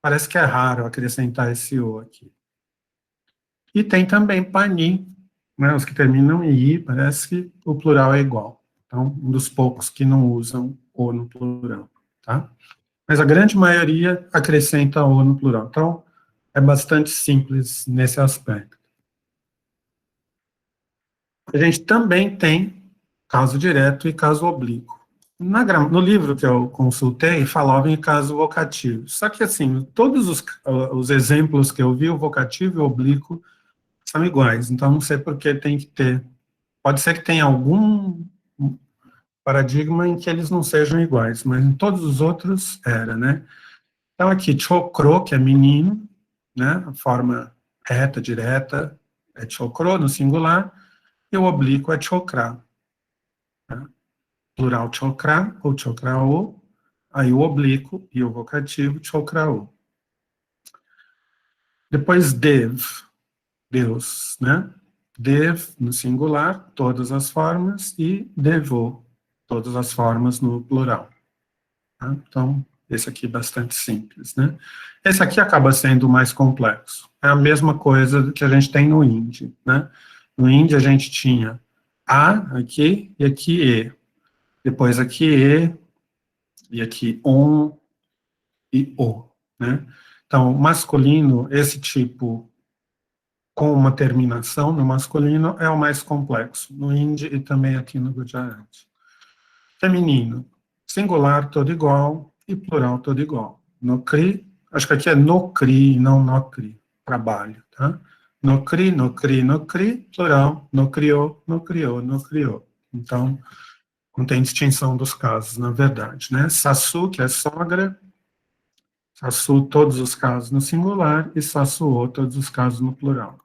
Parece que é raro acrescentar esse O aqui. E tem também pani, né? Os que terminam em I, parece que o plural é igual. Então, um dos poucos que não usam O no plural, tá? Mas a grande maioria acrescenta O no plural. Então, é bastante simples nesse aspecto. A gente também tem caso direto e caso oblíquo. No livro que eu consultei, falava em caso vocativo. Só que, assim, todos os exemplos que eu vi, o vocativo e o oblíquo são iguais. Então, não sei por que tem que ter. Pode ser que tenha algum paradigma em que eles não sejam iguais, mas em todos os outros era, né? Então, aqui, chokro, que é menino, né? A forma reta, direta, é chokro, no singular, e o oblíquo é chokra. Tá? Plural chokra, ou chokrao, aí o oblíquo e o vocativo chokrao. Depois dev, Deus, né? Dev, no singular, todas as formas, e devo, todas as formas no plural. Tá? Então, esse aqui é bastante simples, né? Esse aqui acaba sendo o mais complexo. É a mesma coisa que a gente tem no hindi, né? No hindi a gente tinha a aqui e aqui e. Depois aqui e aqui on e o, né? Então, masculino, esse tipo com uma terminação no masculino é o mais complexo, no hindi e também aqui no Gujarati. Feminino, singular todo igual e plural todo igual. Nokri, acho que aqui é nokri e não nokri, trabalho, tá? Nokri, nokri, nokri, plural, nokriô, nokriô, nokriô. Então, não tem distinção dos casos, na verdade, né? Sassu, que é sogra, sassu, todos os casos no singular, e sassuô, todos os casos no plural.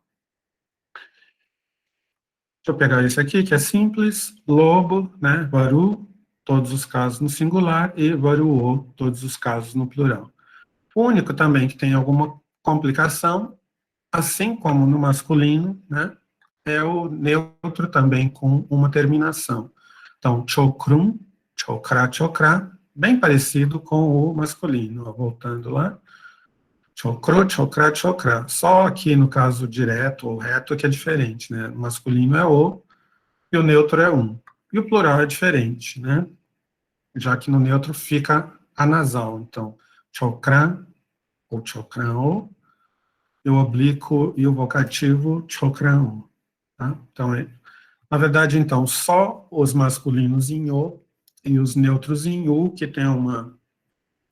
Deixa eu pegar esse aqui, que é simples, lobo, né, varu, todos os casos no singular, e varuô, todos os casos no plural. O único também que tem alguma complicação, assim como no masculino, né, é o neutro também com uma terminação. Então, chokrum, chokra, chokra, bem parecido com o masculino. Ó, voltando lá. Chokro, chokra, chokra. Só aqui no caso direto ou reto que é diferente, né? O masculino é o e o neutro é um. E o plural é diferente, né? Já que no neutro fica a nasal. Então, chokra ou chokrao, e o oblíquo e o vocativo chokrao. Tá? Então, na verdade, então, só os masculinos em o e os neutros em u, que tem uma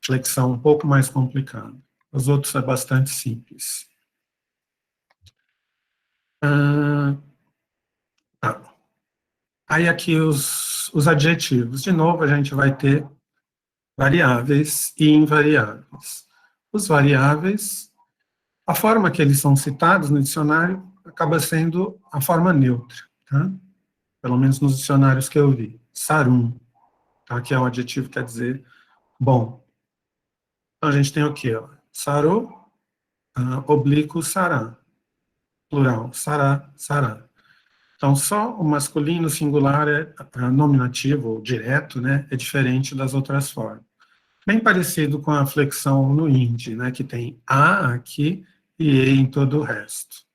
flexão um pouco mais complicada. Os outros é bastante simples. Tá. Aí aqui os adjetivos. De novo, a gente vai ter variáveis e invariáveis. Os variáveis, a forma que eles são citados no dicionário acaba sendo a forma neutra, tá? Pelo menos nos dicionários que eu vi. Sarum, tá? Que é um adjetivo que quer dizer bom. Então, a gente tem o quê? Saru, oblíquo, sará. Plural, sará, sará. Então, só o masculino singular é nominativo, direto, né? É diferente das outras formas. Bem parecido com a flexão no hindi, né? Que tem a aqui e e em todo o resto.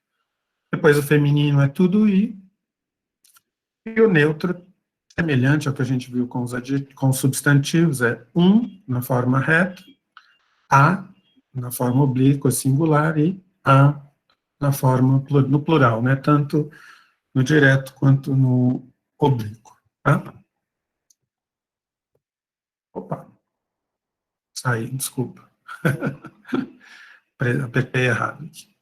Depois o feminino é tudo i. E o neutro, semelhante ao que a gente viu com os substantivos, é na forma reta, a na forma oblíqua, singular, e a na forma no plural, né? Tanto no direto quanto no oblíquo. Tá? Opa, saí, desculpa. Apertei errado aqui.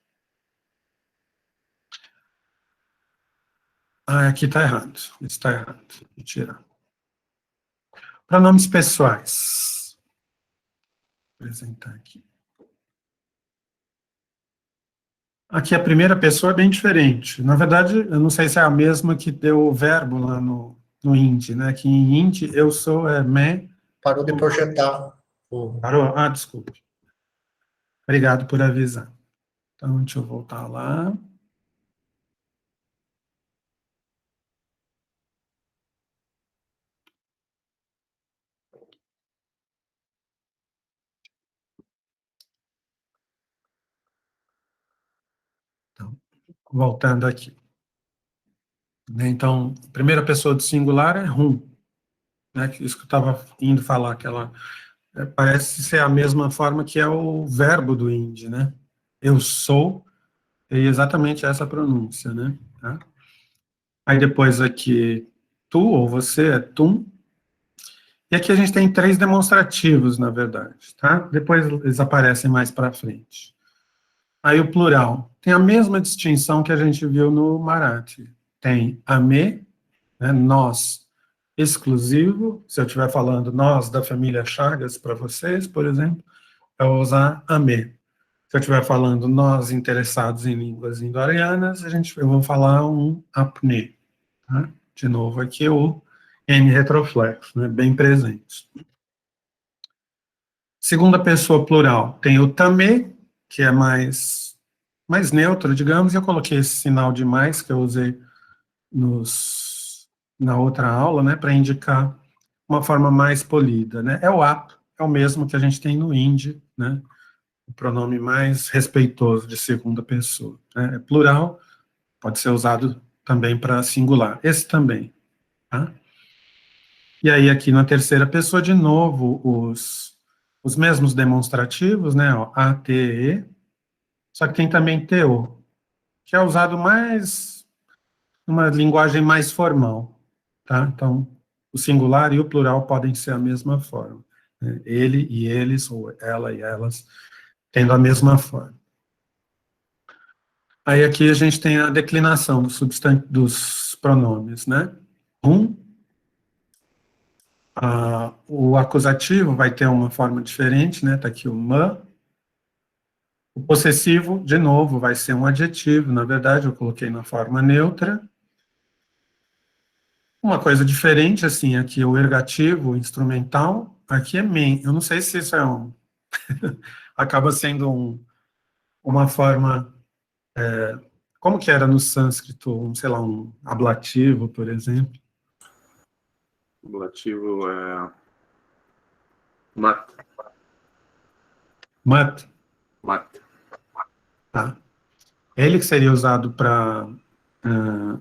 Aqui está errado. Está errado. Vou tirar. Pronomes pessoais. Vou apresentar aqui. Aqui a primeira pessoa é bem diferente. Na verdade, eu não sei se é a mesma que deu o verbo lá no hindi, né? Que em hindi eu sou me. Parou de projetar. Parou? Desculpe. Obrigado por avisar. Então, deixa eu voltar lá. Então, voltando aqui. Então, a primeira pessoa do singular é rum. Né? Isso que eu estava indo falar, que ela parece ser a mesma forma que é o verbo do hindi, né? Eu sou, é exatamente essa pronúncia, né? Tá? Aí depois aqui, tu ou você é tum. E aqui a gente tem 3 demonstrativos, na verdade, tá? Depois eles aparecem mais para frente. Aí o plural. Tem a mesma distinção que a gente viu no Marathi. Tem ame, né, nós, exclusivo, se eu estiver falando nós da família Chagas para vocês, por exemplo, eu vou usar ame. Se eu estiver falando nós interessados em línguas indo-arianas, eu vou falar um apne. Tá? De novo aqui o N retroflexo, né? Bem presente. Segunda pessoa plural, tem o tame, que é mais neutro, digamos, e eu coloquei esse sinal de mais que eu usei na outra aula, né, para indicar uma forma mais polida, né? É o ap, é o mesmo que a gente tem no hindi, né? O pronome mais respeitoso de segunda pessoa, né? É plural, pode ser usado também para singular. Esse também, tá? E aí aqui na terceira pessoa, de novo, os mesmos demonstrativos, né? Ó, a, t, e, só que tem também TO, que é usado mais, uma linguagem mais formal, tá? Então, o singular e o plural podem ser a mesma forma, né? Ele e eles, ou ela e elas, tendo a mesma forma. Aí aqui a gente tem a declinação dos pronomes, né? O acusativo vai ter uma forma diferente, né? Tá aqui o ma. O possessivo, de novo, vai ser um adjetivo, na verdade, eu coloquei na forma neutra. Uma coisa diferente, assim, aqui o ergativo, o instrumental, aqui é men. Eu não sei se isso é acaba sendo uma forma, como que era no sânscrito, sei lá, um ablativo, por exemplo. O ablativo é mat. Mat, Mat. tá? Ele que seria usado para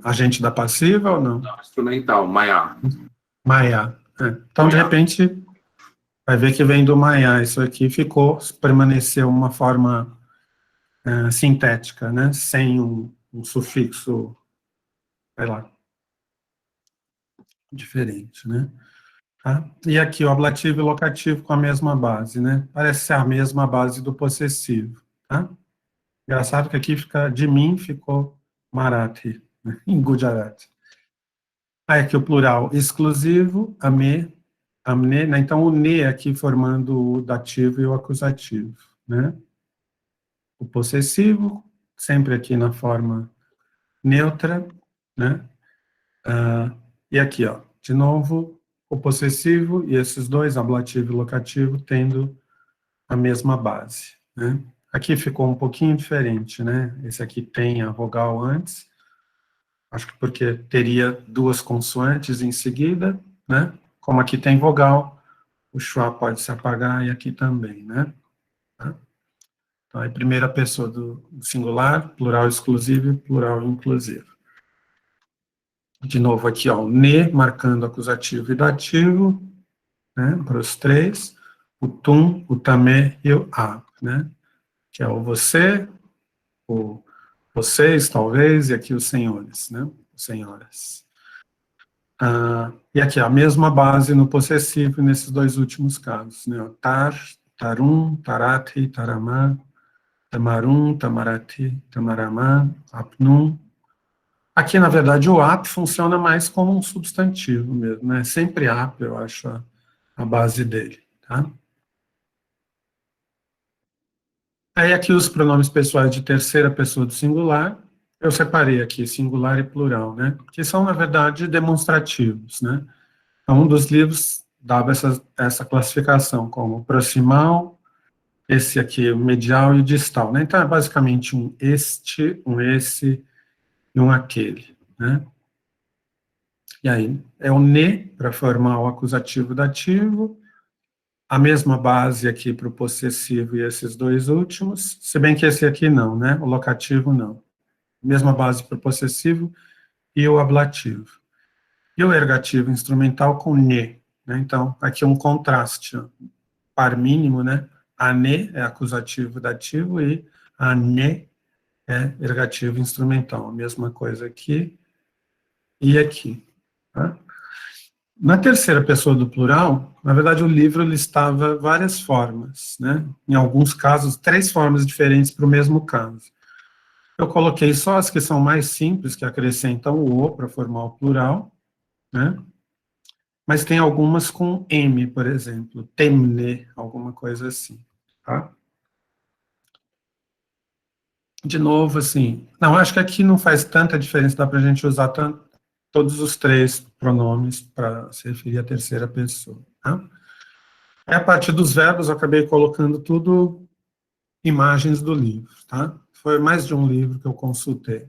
agente da passiva ou não? Não, instrumental, maiá. Maiá. Então, de Maiá. repente, vai ver que vem do maiá. Isso aqui permaneceu uma forma sintética, né? Sem um sufixo, sei lá, diferente, né? Tá? E aqui o ablativo e locativo com a mesma base, né? Parece ser a mesma base do possessivo, tá? Engraçado que aqui de mim ficou Marathi, né? Em Gujarati. Aí aqui o plural exclusivo, ame, amne, né? Então o ne aqui formando o dativo e o acusativo, né? O possessivo, sempre aqui na forma neutra, né? E aqui, ó, de novo, o possessivo e esses dois, ablativo e locativo, tendo a mesma base, né? Aqui ficou um pouquinho diferente, né? Esse aqui tem a vogal antes, acho que porque teria duas consoantes em seguida, né? Como aqui tem vogal, o schwa pode se apagar e aqui também, né? Tá? Então, aí, primeira pessoa do singular, plural exclusivo e plural inclusivo. De novo aqui, ó, o ne, marcando acusativo e dativo, né, para os três, o tum, o tamé e o a, né, que é o você, o vocês, talvez, e aqui os senhores, né, senhoras. E aqui a mesma base no possessivo nesses dois últimos casos, né, o tar, tarum, tarati, taramá, tamarum, tamarati, tamaramá, apnum. Aqui, na verdade, o ap funciona mais como um substantivo mesmo, né? Sempre ap, eu acho, a base dele, tá? Aí aqui os pronomes pessoais de terceira pessoa do singular, eu separei aqui singular e plural, né? Que são, na verdade, demonstrativos, né? Então, um dos livros dava essa classificação como proximal, esse aqui, o medial e o distal, né? Então, é basicamente um este, um esse e um aquele, né? E aí, é o ne para formar o acusativo dativo, a mesma base aqui para o possessivo e esses dois últimos, se bem que esse aqui não, né? O locativo não. Mesma base para o possessivo e o ablativo. E o ergativo instrumental com ne, né? Então, aqui um contraste, ó, par mínimo, né? A ne é acusativo dativo e a ne é ergativo instrumental. A mesma coisa aqui e aqui, tá? Na terceira pessoa do plural, na verdade o livro listava várias formas, né? Em alguns casos, 3 formas diferentes para o mesmo caso. Eu coloquei só as que são mais simples, que acrescentam o para formar o plural, né? Mas tem algumas com M, por exemplo, temne, alguma coisa assim, tá? de novo, assim, não, acho que aqui não faz tanta diferença, dá para a gente usar todos os três pronomes para se referir à terceira pessoa. Tá? A partir dos verbos, eu acabei colocando tudo imagens do livro, tá? Foi mais de um livro que eu consultei.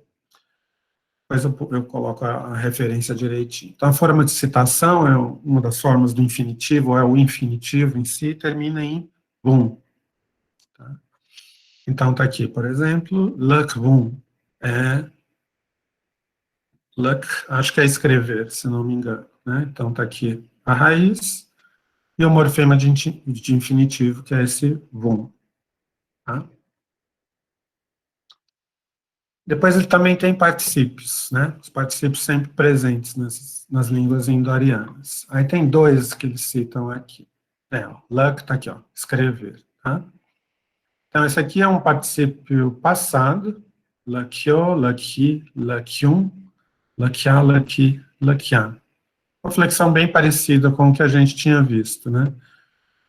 Depois eu coloco a referência direitinho. Então, a forma de citação é uma das formas do infinitivo, é o infinitivo em si, termina em vum. Tá? Então, está aqui, por exemplo, luck vum. Luck, acho que é escrever, se não me engano. Né? Então, está aqui a raiz e o morfema de infinitivo, que é esse vum. Tá? Depois ele também tem particípios, né? Os particípios sempre presentes nas línguas indo-arianas. Aí tem dois que eles citam aqui. Luck está aqui, ó, escrever. Tá? Então, esse aqui é um particípio passado, luckyo, lucky, luckyum, luckya, lucky, luckyan. Uma flexão bem parecida com o que a gente tinha visto, né?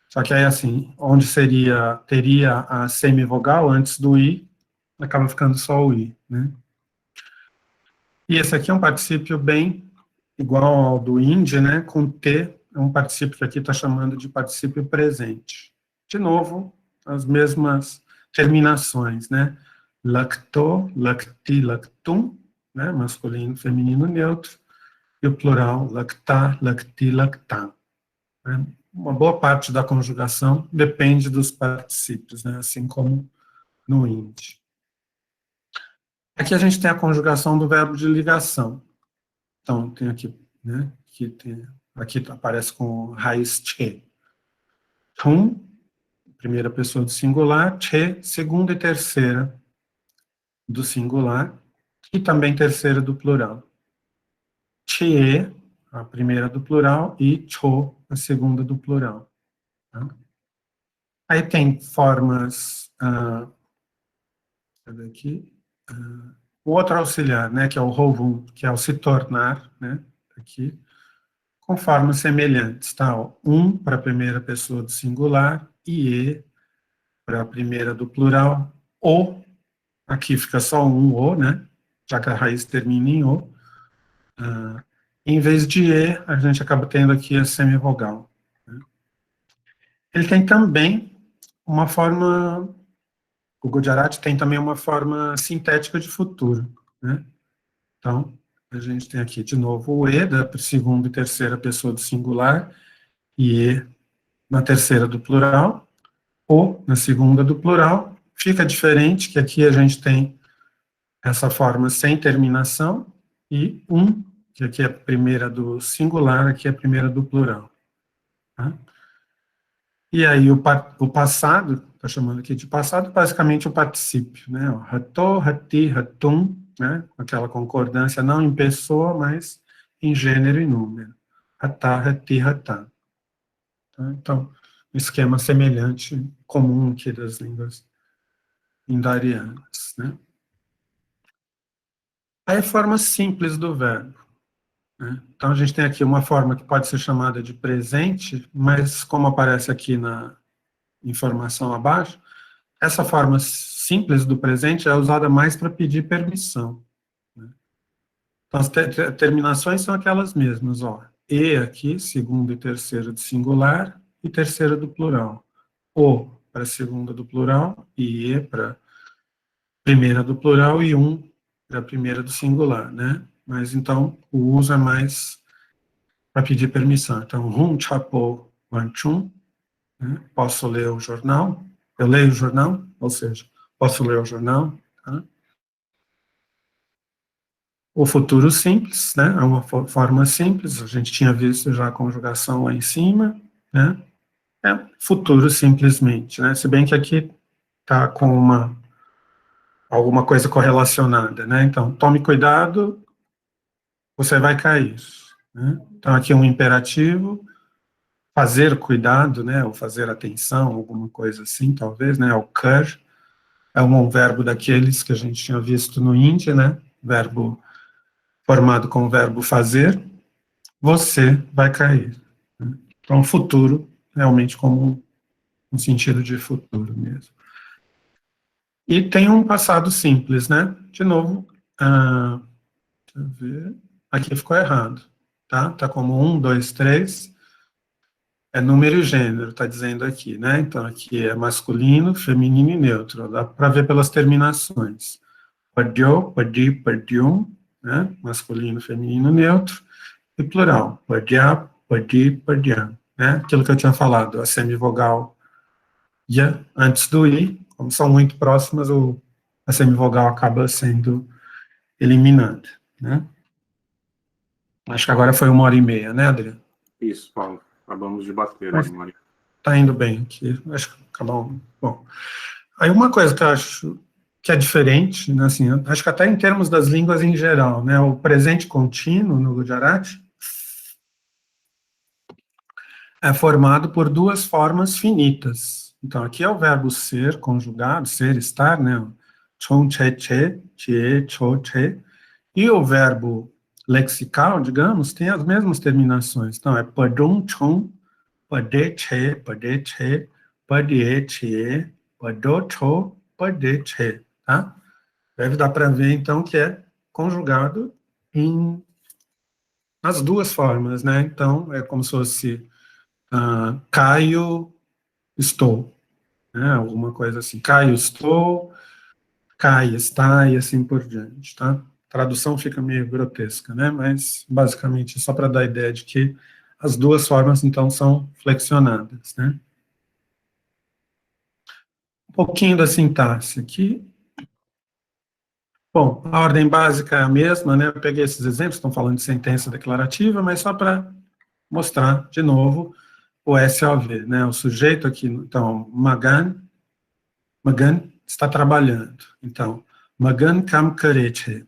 Só que aí, assim, onde teria a semivogal antes do i, acaba ficando só o i, né? E esse aqui é um particípio bem igual ao do indi, né? Com T, é um particípio que aqui está chamando de particípio presente. De novo, as mesmas terminações, né? Lacto, lacti, lactum, né? Masculino, feminino, neutro. E o plural, lactar, lacti, lactam. Né? Uma boa parte da conjugação depende dos particípios, né? Assim como no indi. Aqui a gente tem a conjugação do verbo de ligação. Então, tem aqui, né? Aqui aparece com raiz che. Tum, primeira pessoa do singular, che, segunda e terceira do singular, e também terceira do plural. Che, a primeira do plural, e cho, a segunda do plural. Tá? Aí tem formas, cadê aqui? O outro auxiliar, né, que é o rovum, que é o se tornar, né, aqui, com formas semelhantes, tá? Um para a primeira pessoa do singular e para a primeira do plural, o, aqui fica só um o, né? Já que a raiz termina em o. Em vez de e, a gente acaba tendo aqui a semivogal. Né? Ele tem também uma forma, o Gujarati tem também uma forma sintética de futuro, né? Então, a gente tem aqui de novo o e da segunda e terceira pessoa do singular e e na terceira do plural, ou na segunda do plural. Fica diferente que aqui a gente tem essa forma sem terminação e que aqui é a primeira do singular, aqui é a primeira do plural. Tá? E aí o passado, está chamando aqui de passado, basicamente o particípio, né? Rato, rati, ratum, né? Aquela concordância não em pessoa, mas em gênero e número. Ratá, rati, ratá. Tá? Então, um esquema semelhante, comum aqui das línguas indo-arianas, né? Aí a forma simples do verbo. Né? Então, a gente tem aqui uma forma que pode ser chamada de presente, mas como aparece aqui na informação abaixo, essa forma simples do presente é usada mais para pedir permissão. Né? Então, as terminações são aquelas mesmas, ó. E aqui, segunda e terceira do singular, e terceira do plural. O para a segunda do plural, e para primeira do plural, e para a primeira do singular, né? Mas, então, o uso é mais para pedir permissão. Então, chapo, wanchun, né? Posso ler o jornal? Eu leio o jornal? Ou seja, posso ler o jornal? Tá? O futuro simples, né? É uma forma simples, a gente tinha visto já a conjugação lá em cima, né? É futuro simplesmente, né? Se bem que aqui está com alguma coisa correlacionada, né? Então, tome cuidado, você vai cair. Né? Então, aqui é um imperativo, fazer cuidado, né? Ou fazer atenção, alguma coisa assim, talvez, né? O kar é um verbo daqueles que a gente tinha visto no indi, né? Verbo formado com o verbo fazer, você vai cair. Né? Então, futuro, realmente como um sentido de futuro mesmo. E tem um passado simples, né? De novo, deixa eu ver, aqui ficou errado, tá? Tá como 1, 2, 3, é número e gênero, tá dizendo aqui, né? Então, aqui é masculino, feminino e neutro, dá para ver pelas terminações. Padyo, padi, padyum, né? Masculino, feminino, neutro, e plural. Padya, padi, padyam, né? Aquilo que eu tinha falado, a semivogal ya antes do i, como são muito próximas, a semivogal acaba sendo eliminada, né? Acho que agora foi 1h30, né, Adriano? Isso, Paulo. Acabamos de bater. Mas Né, Maria? tá indo bem aqui, acho que acabou. Bom, aí uma coisa que eu acho que é diferente, né, assim, acho que até em termos das línguas em geral, né, o presente contínuo no Gujarati é formado por duas formas finitas. Então, aqui é o verbo ser conjugado, ser, estar, né, chon, che, che, cho, che, e o verbo lexical, digamos, tem as mesmas terminações. Então, é padum, chon, pade, che, padie, che, pado, cho, pade, che, tá? Deve dar para ver, então, que é conjugado nas duas formas, né? Então, é como se fosse Caio, estou, né? Alguma coisa assim. Caio, estou, cai, está, e assim por diante, tá? A tradução fica meio grotesca, né? Mas, basicamente, só para dar a ideia de que as duas formas, então, são flexionadas, né? Um pouquinho da sintaxe aqui. Bom, a ordem básica é a mesma, né? Eu peguei esses exemplos, estão falando de sentença declarativa, mas só para mostrar, de novo, o SOV, né? O sujeito aqui, então, Magan está trabalhando. Então, Magan kam kare che,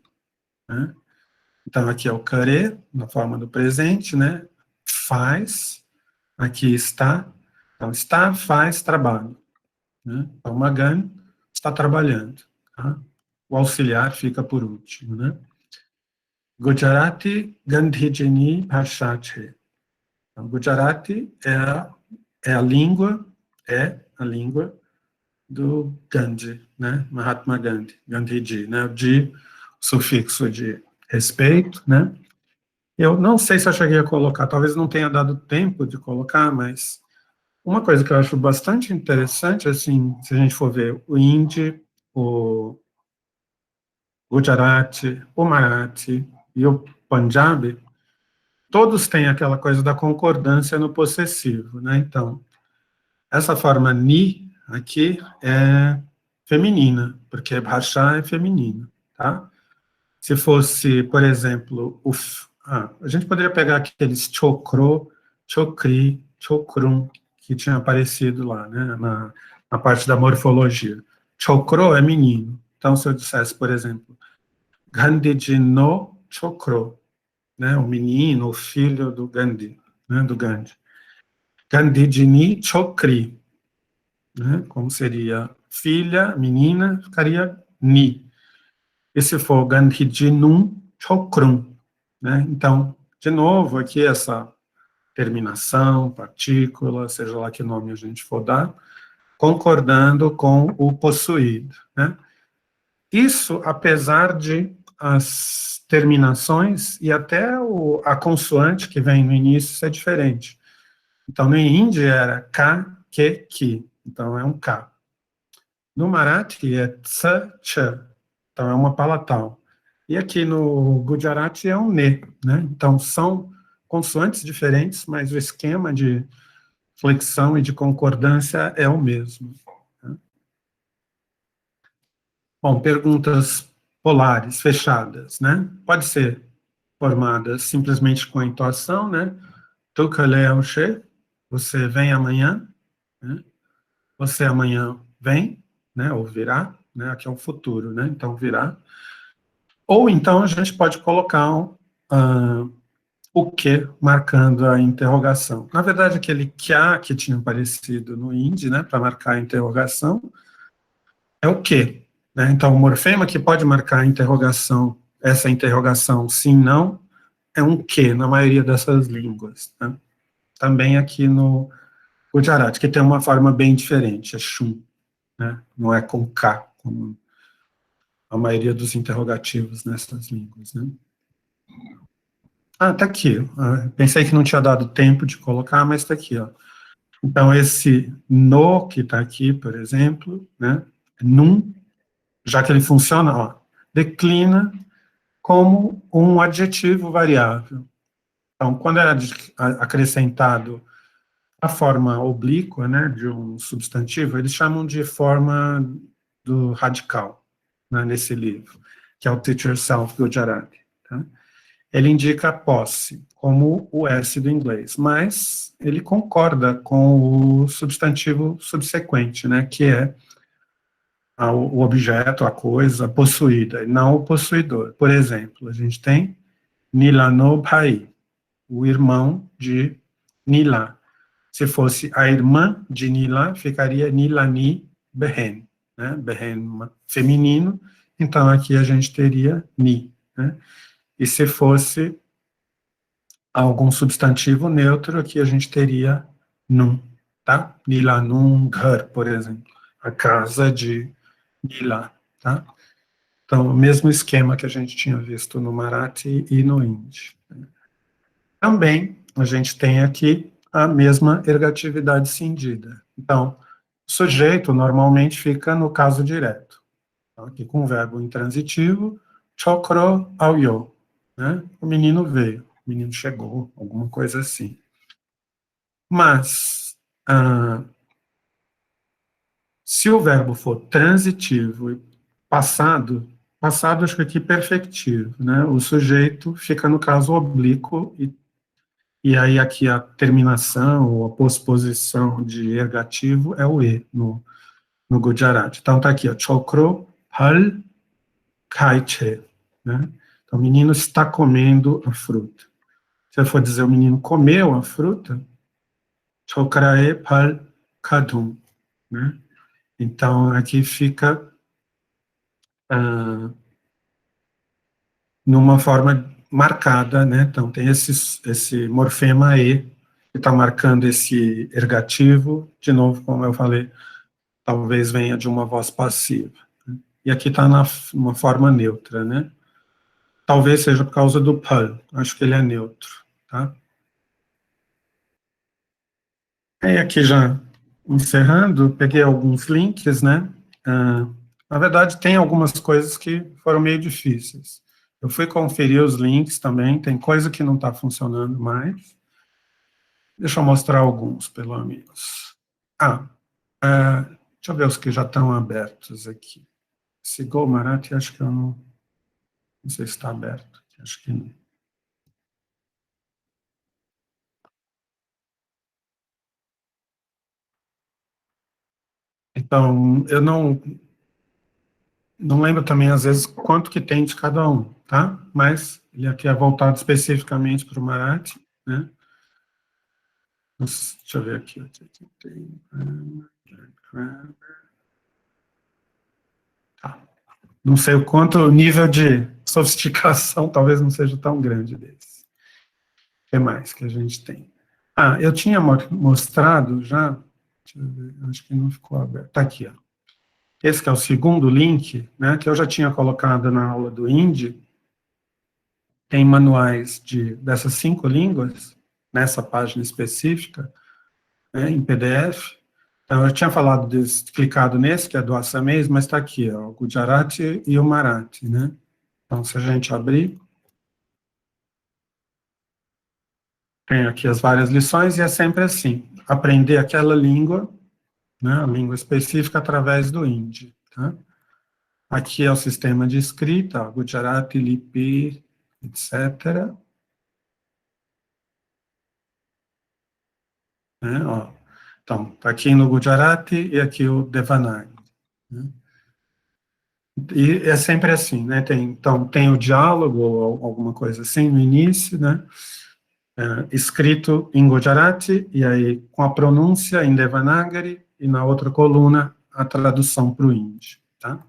né? Então, aqui é o kare, na forma do presente, né? Faz, aqui está. Então, está, faz, trabalho, né? Então, Magan está trabalhando, tá? O auxiliar fica por último, né? Gujarati Gandhijini Bhasha che. Então, Gujarati é a língua do Gandhi, né? Mahatma Gandhi, Gandhiji, né? De sufixo de respeito, né? Eu não sei se eu cheguei a colocar, talvez não tenha dado tempo de colocar, mas uma coisa que eu acho bastante interessante, assim, se a gente for ver o Hindi, o Gujarati, o Marathi e o Punjabi, todos têm aquela coisa da concordância no possessivo, né? Então, essa forma ni aqui é feminina, porque bhasha é feminino, tá? Se fosse, por exemplo, a gente poderia pegar aqueles chokro, chokri, chokrum, que tinha aparecido lá, né, na parte da morfologia. Chokro é menino. Então, se eu dissesse, por exemplo, Gandhiji no chokro, né, o menino, o filho do Gandhi, né, do Gandhi. Gandhiji ni chokri, né, como seria filha, menina, ficaria ni. E se for Gandhiji num chokrum, né? Então, de novo, aqui essa terminação, partícula, seja lá que nome a gente for dar, concordando com o possuído, né? Isso, apesar de as terminações e até a consoante que vem no início ser diferente. Então, no hindi era ka, ke, ki. Então, é um K. No Marathi é tsa, cha. Então, é uma palatal. E aqui no Gujarati é um ne, né? Então, são consoantes diferentes, mas o esquema de flexão e de concordância é o mesmo. Né? Bom, perguntas polares, fechadas, né? Pode ser formadas simplesmente com a intuação, né? Tu kaleaushe, você vem amanhã, né? Você amanhã vem, né? Ou virá, né? Aqui é o futuro, né? Então, virá. Ou então a gente pode colocar o que marcando a interrogação. Na verdade, aquele kya que tinha aparecido no hindi, né, para marcar a interrogação, é o que, né? Então, o morfema que pode marcar a interrogação, essa interrogação sim, não, é um que na maioria dessas línguas, né? Também aqui no Gujarati, que tem uma forma bem diferente, é shum, né? Não é com K, como a maioria dos interrogativos nessas línguas, né? Ah, tá aqui. Pensei que não tinha dado tempo de colocar, mas tá aqui, ó. Então, esse no que está aqui, por exemplo, né, num, já que ele funciona, ó, declina como um adjetivo variável. Então, quando é acrescentado a forma oblíqua, né, de um substantivo, eles chamam de forma do radical, né, nesse livro, que é o Teach Yourself Gujarati. Tá? Ele indica a posse, como o S do inglês, mas ele concorda com o substantivo subsequente, né, que é o objeto, a coisa possuída, e não o possuidor. Por exemplo, a gente tem Nilano Bhai, o irmão de Nila. Se fosse a irmã de Nila, ficaria Nilani Behen, né? Behen feminino, então aqui a gente teria Ni, né? E se fosse algum substantivo neutro, aqui a gente teria Num, tá? Nilanum Ghar, por exemplo, a casa de Nila, tá? Então, o mesmo esquema que a gente tinha visto no Marathi e no Hindi. Também, a gente tem aqui a mesma ergatividade cindida. Então, o sujeito normalmente fica no caso direto. Então, aqui com o verbo intransitivo, chokro auyo, né? O menino veio, o menino chegou, alguma coisa assim. Mas, se o verbo for transitivo e passado acho que aqui perfectivo, né? O sujeito fica no caso oblíquo e aí aqui a terminação ou a posposição de ergativo é o E no Gujarati. Então tá aqui, ó, chokro hal kaiche, né? Então o menino está comendo a fruta. Se eu for dizer o menino comeu a fruta, chokrae pal kadum, né? Então aqui fica numa forma marcada, né? Então tem esse morfema E, que está marcando esse ergativo, de novo, como eu falei, talvez venha de uma voz passiva. E aqui está numa forma neutra, né? Talvez seja por causa do pal, acho que ele é neutro, tá? E aqui já encerrando, peguei alguns links, né? Na verdade, tem algumas coisas que foram meio difíceis. Eu fui conferir os links também, tem coisa que não está funcionando mais. Deixa eu mostrar alguns, pelo menos. Deixa eu ver os que já estão abertos aqui. Esse Go Marathi, acho que eu não sei se está aberto. Acho que não. Então, eu não lembro também, às vezes, quanto que tem de cada um, tá? Mas ele aqui é voltado especificamente para o Marathi, né? Deixa eu ver aqui. Tá. Não sei o quanto o nível de sofisticação talvez não seja tão grande desse. O que mais que a gente tem? Eu tinha mostrado já, deixa eu ver, acho que não ficou aberto. Está aqui, ó. Esse que é o segundo link, né, que eu já tinha colocado na aula do Hindi. Tem manuais dessas 5 línguas, nessa página específica, né, em PDF. Então, eu tinha clicado nesse, que é do assamês, mas está aqui, ó, o Gujarati e o Marathi, né? Então, se a gente abrir, tem aqui as várias lições, e é sempre assim, aprender aquela língua, né, a língua específica, através do Hindi, tá? Aqui é o sistema de escrita, ó, Gujarati, Lipi, etc. Né, ó. Então, tá aqui no Gujarati e aqui o Devanagari. Né? E é sempre assim, né? Então, tem o diálogo ou alguma coisa assim no início, né? Escrito em Gujarati, e aí com a pronúncia em Devanagari, e na outra coluna a tradução para o Hindi, tá?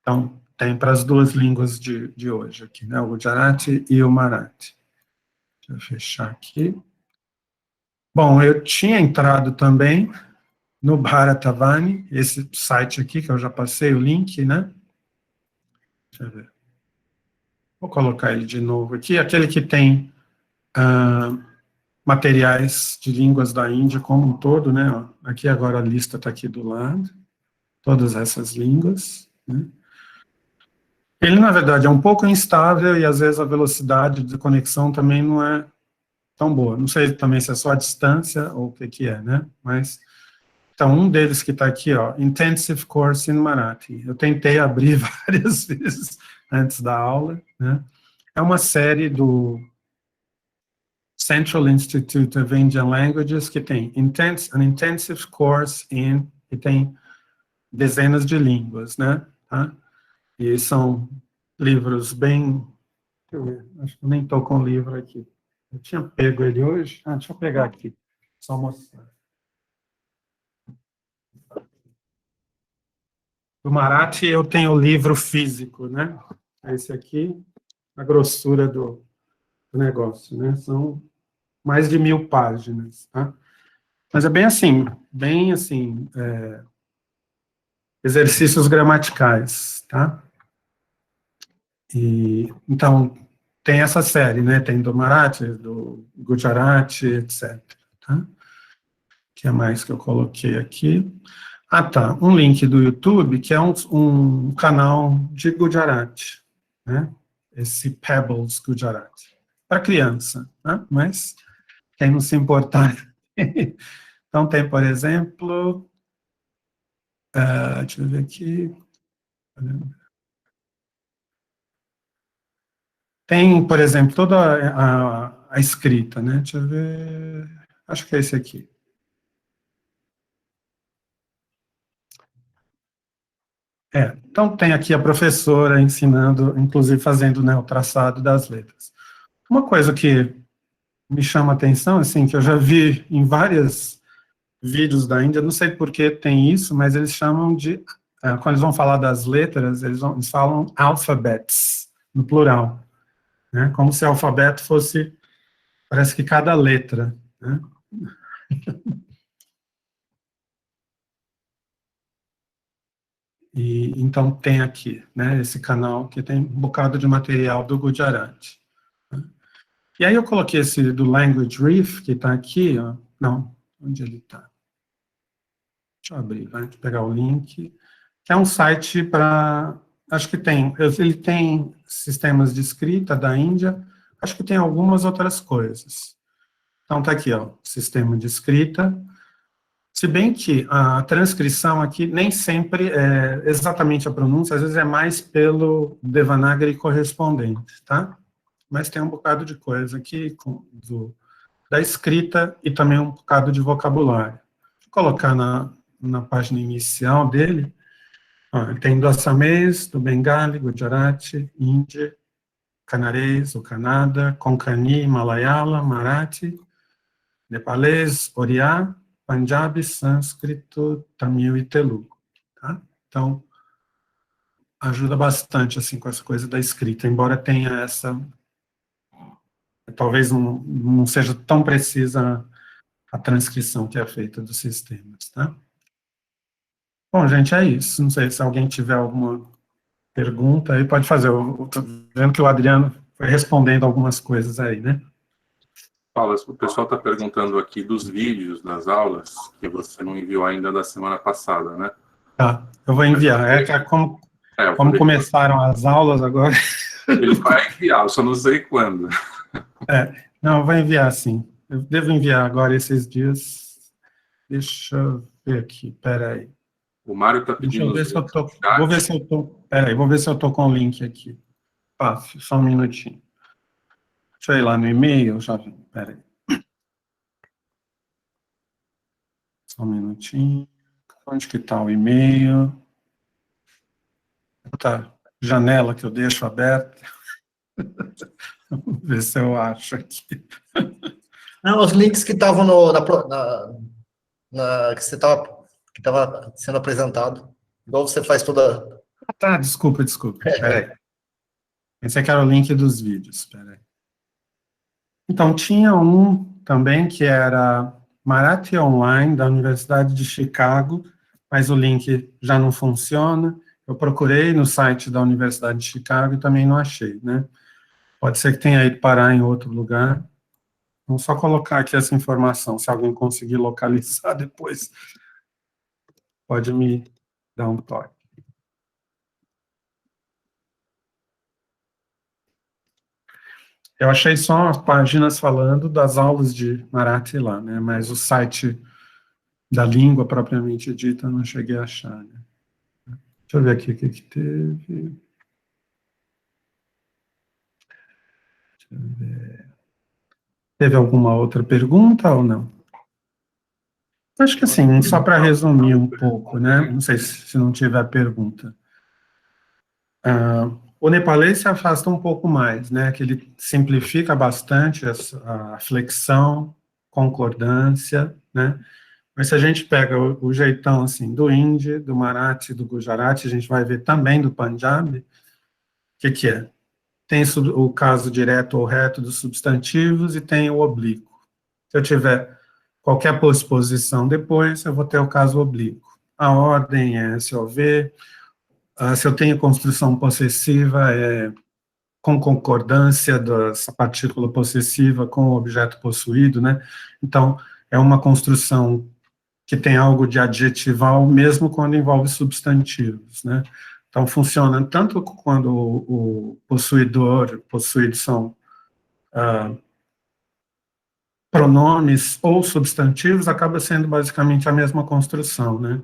Então, tem para as duas línguas de hoje aqui, né? O Gujarati e o Marathi. Deixa eu fechar aqui. Bom, eu tinha entrado também no Bharatavani, esse site aqui, que eu já passei o link, né? Deixa eu ver. Vou colocar ele de novo aqui, aquele que tem materiais de línguas da Índia como um todo, né? Ó, aqui agora a lista está aqui do lado, todas essas línguas, né? Ele, na verdade, é um pouco instável e, às vezes, a velocidade de conexão também não é tão boa. Não sei também se é só a distância ou o que é, né? Mas, então, um deles que está aqui, ó, Intensive Course in Marathi. Eu tentei abrir várias vezes antes da aula, né? É uma série do Central Institute of Indian Languages que tem an intensive course in, e tem dezenas de línguas, né? Tá? E são livros bem... Deixa eu ver, acho que eu nem estou com o livro aqui. Eu tinha pego ele hoje. Deixa eu pegar aqui, só mostrar. Do Marathi eu tenho o livro físico, né? Esse aqui, a grossura do negócio, né? São mais de 1000 páginas, tá? Mas é bem assim, exercícios gramaticais, tá? E, então, tem essa série, né? Tem do Marathi, do Gujarati, etc. Tá? O que é mais que eu coloquei aqui? Tá. Um link do YouTube, que é um canal de Gujarati, né? Esse Pebbles Gujarati. Para criança, né? Mas quem não se importar. Então, tem, por exemplo, deixa eu ver aqui. Tem, por exemplo, toda a escrita, né? Deixa eu ver. Acho que é esse aqui. Então tem aqui a professora ensinando, inclusive fazendo, né, o traçado das letras. Uma coisa que me chama a atenção, assim, que eu já vi em vários vídeos da Índia, não sei por que tem isso, mas eles chamam de, quando eles vão falar das letras, eles falam alphabets, no plural, né, como se o alfabeto fosse, parece que cada letra, né. E, então tem aqui, né, esse canal que tem um bocado de material do Gujarati. Né? E aí eu coloquei esse do Language Reef, que está aqui, ó, não, onde ele está? Deixa eu abrir, vai, deixa eu pegar o link, que é um site para, acho que ele tem sistemas de escrita da Índia, acho que tem algumas outras coisas. Então está aqui, ó, sistema de escrita. Se bem que a transcrição aqui nem sempre é exatamente a pronúncia, às vezes é mais pelo Devanagari correspondente, tá? Mas tem um bocado de coisa aqui da escrita e também um bocado de vocabulário. Vou colocar na página inicial dele, ó, tem do assamês, do bengali, gujarati, hindi, canarês, o Kannada, konkani, malayala, marathi, nepalês, oriá, Punjabi, sânscrito, tamil e telugu, tá? Então, ajuda bastante, assim, com essa coisa da escrita, embora tenha essa, talvez não seja tão precisa a transcrição que é feita dos sistemas, tá? Bom, gente, é isso. Não sei se alguém tiver alguma pergunta aí, pode fazer. Eu tô vendo que o Adriano foi respondendo algumas coisas aí, né? Paulo, o pessoal está perguntando aqui dos vídeos das aulas que você não enviou ainda da semana passada, né? Tá, eu vou enviar. Como começaram as aulas agora. Ele vai enviar, eu só não sei quando. Não, eu vou enviar sim. Eu devo enviar agora esses dias. Deixa eu ver aqui, peraí. O Mário está pedindo... Deixa eu ver se eu tô... Vou ver se eu tô... Peraí, vou ver se eu tô com o link aqui. Só um minutinho. Deixa eu ir lá no e-mail, já vi. Peraí. Só um minutinho. Onde que está o e-mail? Tá, janela que eu deixo aberta. Vamos ver se eu acho aqui. Não, os links que estavam que você estava sendo apresentado. Igual você faz toda... Tá, desculpa. Peraí. Esse aqui era o link dos vídeos, peraí. Então, tinha um também que era Marathi Online, da Universidade de Chicago, mas o link já não funciona. Eu procurei no site da Universidade de Chicago e também não achei, né? Pode ser que tenha ido parar em outro lugar. Vamos só colocar aqui essa informação, se alguém conseguir localizar depois, pode me dar um toque. Eu achei só as páginas falando das aulas de Marathi lá, né? Mas o site da língua propriamente dita eu não cheguei a achar, né? Deixa eu ver aqui o que teve. Deixa eu ver. Teve alguma outra pergunta ou não? Acho que assim, só para resumir um pouco, né? Não sei se não tiver pergunta. O nepalês se afasta um pouco mais, né? Que ele simplifica bastante a flexão, concordância, né? Mas se a gente pega o jeitão assim do Hindi, do Marathi, do Gujarati, a gente vai ver também do Punjabi, o que é? Tem o caso direto ou reto dos substantivos e tem o oblíquo. Se eu tiver qualquer posposição depois, eu vou ter o caso oblíquo. A ordem é SOV, se eu tenho construção possessiva, é com concordância dessa partícula possessiva com o objeto possuído, né? Então, é uma construção que tem algo de adjetival, mesmo quando envolve substantivos, né? Então, funciona tanto quando o possuidor, possuído são pronomes ou substantivos, acaba sendo basicamente a mesma construção, né?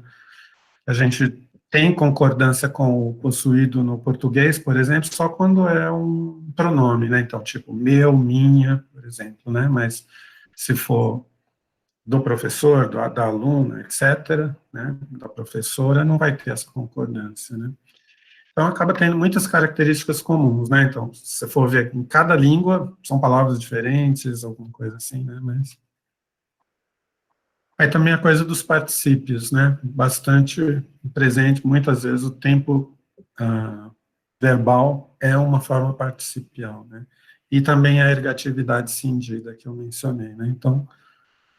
A gente tem concordância com o possuído no português, por exemplo, só quando é um pronome, né? Então, tipo, meu, minha, por exemplo, né? Mas se for do professor, da aluna, etc., né, da professora, não vai ter essa concordância, né? Então, acaba tendo muitas características comuns, né? Então, se você for ver, em cada língua, são palavras diferentes, alguma coisa assim, né? Mas... Aí também a coisa dos particípios, né? Bastante presente, muitas vezes o tempo verbal é uma forma participial, né? E também a ergatividade cindida, que eu mencionei, né? Então,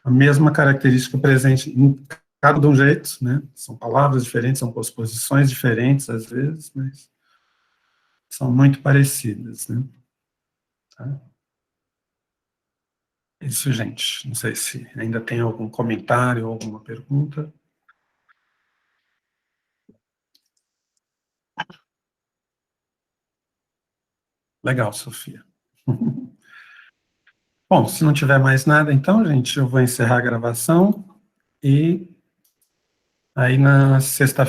a mesma característica presente em cada de um jeito, né? São palavras diferentes, são posposições diferentes às vezes, mas são muito parecidas, né? Tá? Isso, gente. Não sei se ainda tem algum comentário ou alguma pergunta. Legal, Sofia. Bom, se não tiver mais nada, então, gente, eu vou encerrar a gravação e aí na sexta-feira